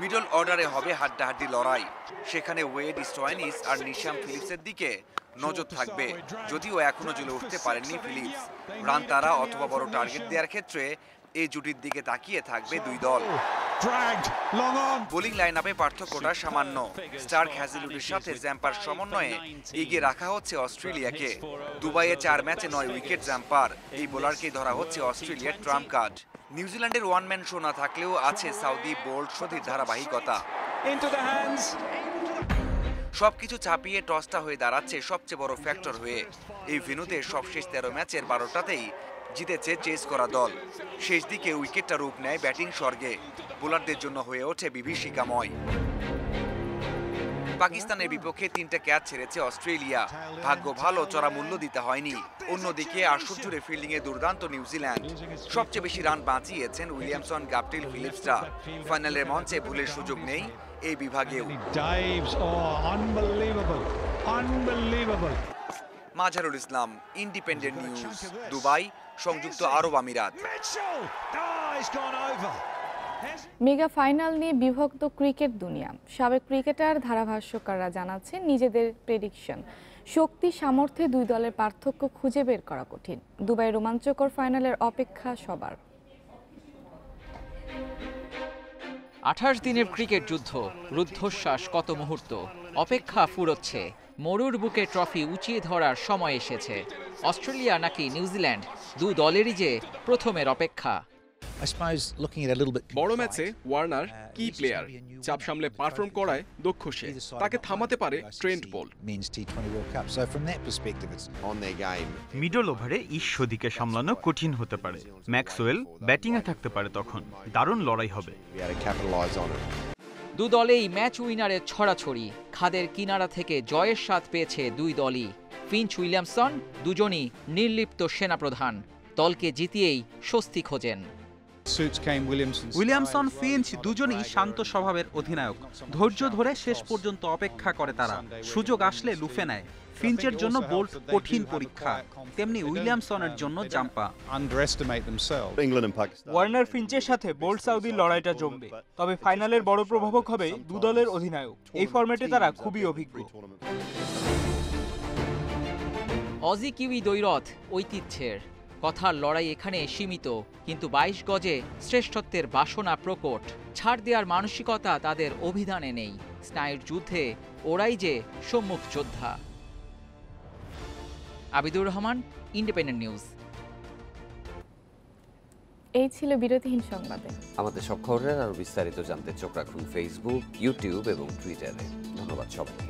মিডল অর্ডারে হবে হাড্ডাহাড্ডি লড়াই। সেখানে ওয়েড, স্টোয়ানিস আর নিশাম ফিলিপসের দিকে নজর থাকবে, যদিও এখনো জ্বলে উঠতে পারেননি ফিলিপস। রান তারা অথবা বড় টার্গেট দেওয়ার ক্ষেত্রে এই জুটির দিকে তাকিয়ে থাকবে দুই দল। বোলিং লাইন আপে পার্থক্যটা সামান্য। স্টার্ক, হ্যাজেলউডের সাথে জ্যাম্পার সমন্বয়ে এগিয়ে রাখা হচ্ছে অস্ট্রেলিয়াকে। দুবাইয়ে 4 ম্যাচে 9 উইকেট জ্যাম্পার। এই বোলারকেই ধরা হচ্ছে অস্ট্রেলিয়ার ট্রাম্প কার্ড। নিউজিল্যান্ডের ওয়ান ম্যান শো না থাকলেও আছে সাউদি বোল্ট শোধের ধারাবাহিকতা। সবকিছু চাপিয়ে টসটা হয়ে দাঁড়াচ্ছে সবচেয়ে বড় ফ্যাক্টর হয়ে। এই ভেন্যুতে সবশেষ 13 ম্যাচের 12টাতেই জিতেছে চেস করা দল। শেষ দিকে উইকেটটা রূপ নেয় ব্যাটিং স্বর্গে। বোলারদের জন্য হয়ে ওঠে বিভীষিকাময়। পাকিস্তানের বিপক্ষে 3টা ক্যাচ ছেড়েছে অস্ট্রেলিয়া। ভাগ্য ভালো, চড়া মূল্য দিতে হয়নি। অন্যদিকে আসর জুড়ে ফিল্ডিংয়ে দুর্দান্ত নিউজিল্যান্ড। সবচেয়ে বেশি রান বাঁচিয়েছেন উইলিয়ামসন, গাপটিল, ফিলিপসরা। ফাইনালের মঞ্চে ভুলের সুযোগ নেই এই বিভাগেও। Mazharul Islam, independent news, Dubai, সংযুক্ত আরব আমিরাত।
মেগা ফাইনাল নিয়ে বিভক্ত ক্রিকেট দুনিয়া। সাবেক ক্রিকেটার, ধারাভাষ্যকাররা জানাচ্ছেন নিজেদের প্রেডিকশন। শক্তি সামর্থ্যে দুই দলের পার্থক্য খুঁজে বের করা কঠিন। দুবাই রোমাঞ্চকর ফাইনালের অপেক্ষা সবার।
28 দিনের ক্রিকেট যুদ্ধ, রুদ্ধশ্বাস কত মুহূর্ত, অপেক্ষা ফুরোচ্ছে। মরুর বুকে ট্রফি উঁচিয়ে ধরার সময় এসেছে। অস্ট্রেলিয়া নাকি নিউজিল্যান্ড, দু দলেরই যে প্রথমের অপেক্ষা।
বড় ম্যাচে ওয়ার্নার কি প্লেয়ার, চাপ সামলে পারফর্ম করায় দক্ষ সে। তাকে থামাতে পারে ট্রেন্ট বোল্ট।
মিডল ওভারে ঈশ্বরদীকে সামলানো কঠিন হতে পারে। ম্যাক্সওয়েল ব্যাটিংয়ে থাকতে পারে, তখন দারুণ লড়াই হবে।
দু দলেই ম্যাচ উইনারের ছড়াছড়ি। খাদের কিনারা থেকে জয়ের স্বাদ পেয়েছে দুই দলই। ফিঞ্চ, উইলিয়ামসন দুজনই নির্লিপ্ত সেনাপ্রধান। দলকে জিতিয়েই স্বস্তি খোঁজেন।
উইলিয়ামসন, ফিঞ্চ দুজনই শান্ত স্বভাবের অধিনায়ক। ধৈর্য ধরে শেষ পর্যন্ত অপেক্ষা করে তারা। সুযোগ আসলে লুফে নেয়। ফিঞ্চের জন্য বোল্ট কঠিন পরীক্ষা, তেমনি উইলিয়ামসনের জন্য জাম্পা।
ওয়ার্নার, ফিঞ্চের সাথে বোল্ট সাউদির লড়াইটা জমবে। তবে ফাইনালের বড় প্রভাবক হবে দু দলের অধিনায়ক। এই ফরম্যাটে তারা খুবই অভিজ্ঞ।
অজি কিউই দ্বৈরথ ঐতিহ্যের। কথার লড়াই এখানে সীমিত, কিন্তু 22 গজে শ্রেষ্ঠত্বের বাসনা প্রকট। ছাড় দেওয়ার মানসিকতা তাদের অভিধানে নেই। স্নায়ুর যুদ্ধে ওরাই যে সম্মুখ যোদ্ধা। Abidur Rahman, independent news.
এই ছিল বিরতিহীন সংবাদে।
আমাদের সব খবরের আরো বিস্তারিত জানতে চোখ রাখুন ফেসবুক, ইউটিউব এবং টুইটারে। ধন্যবাদ সবাইকে।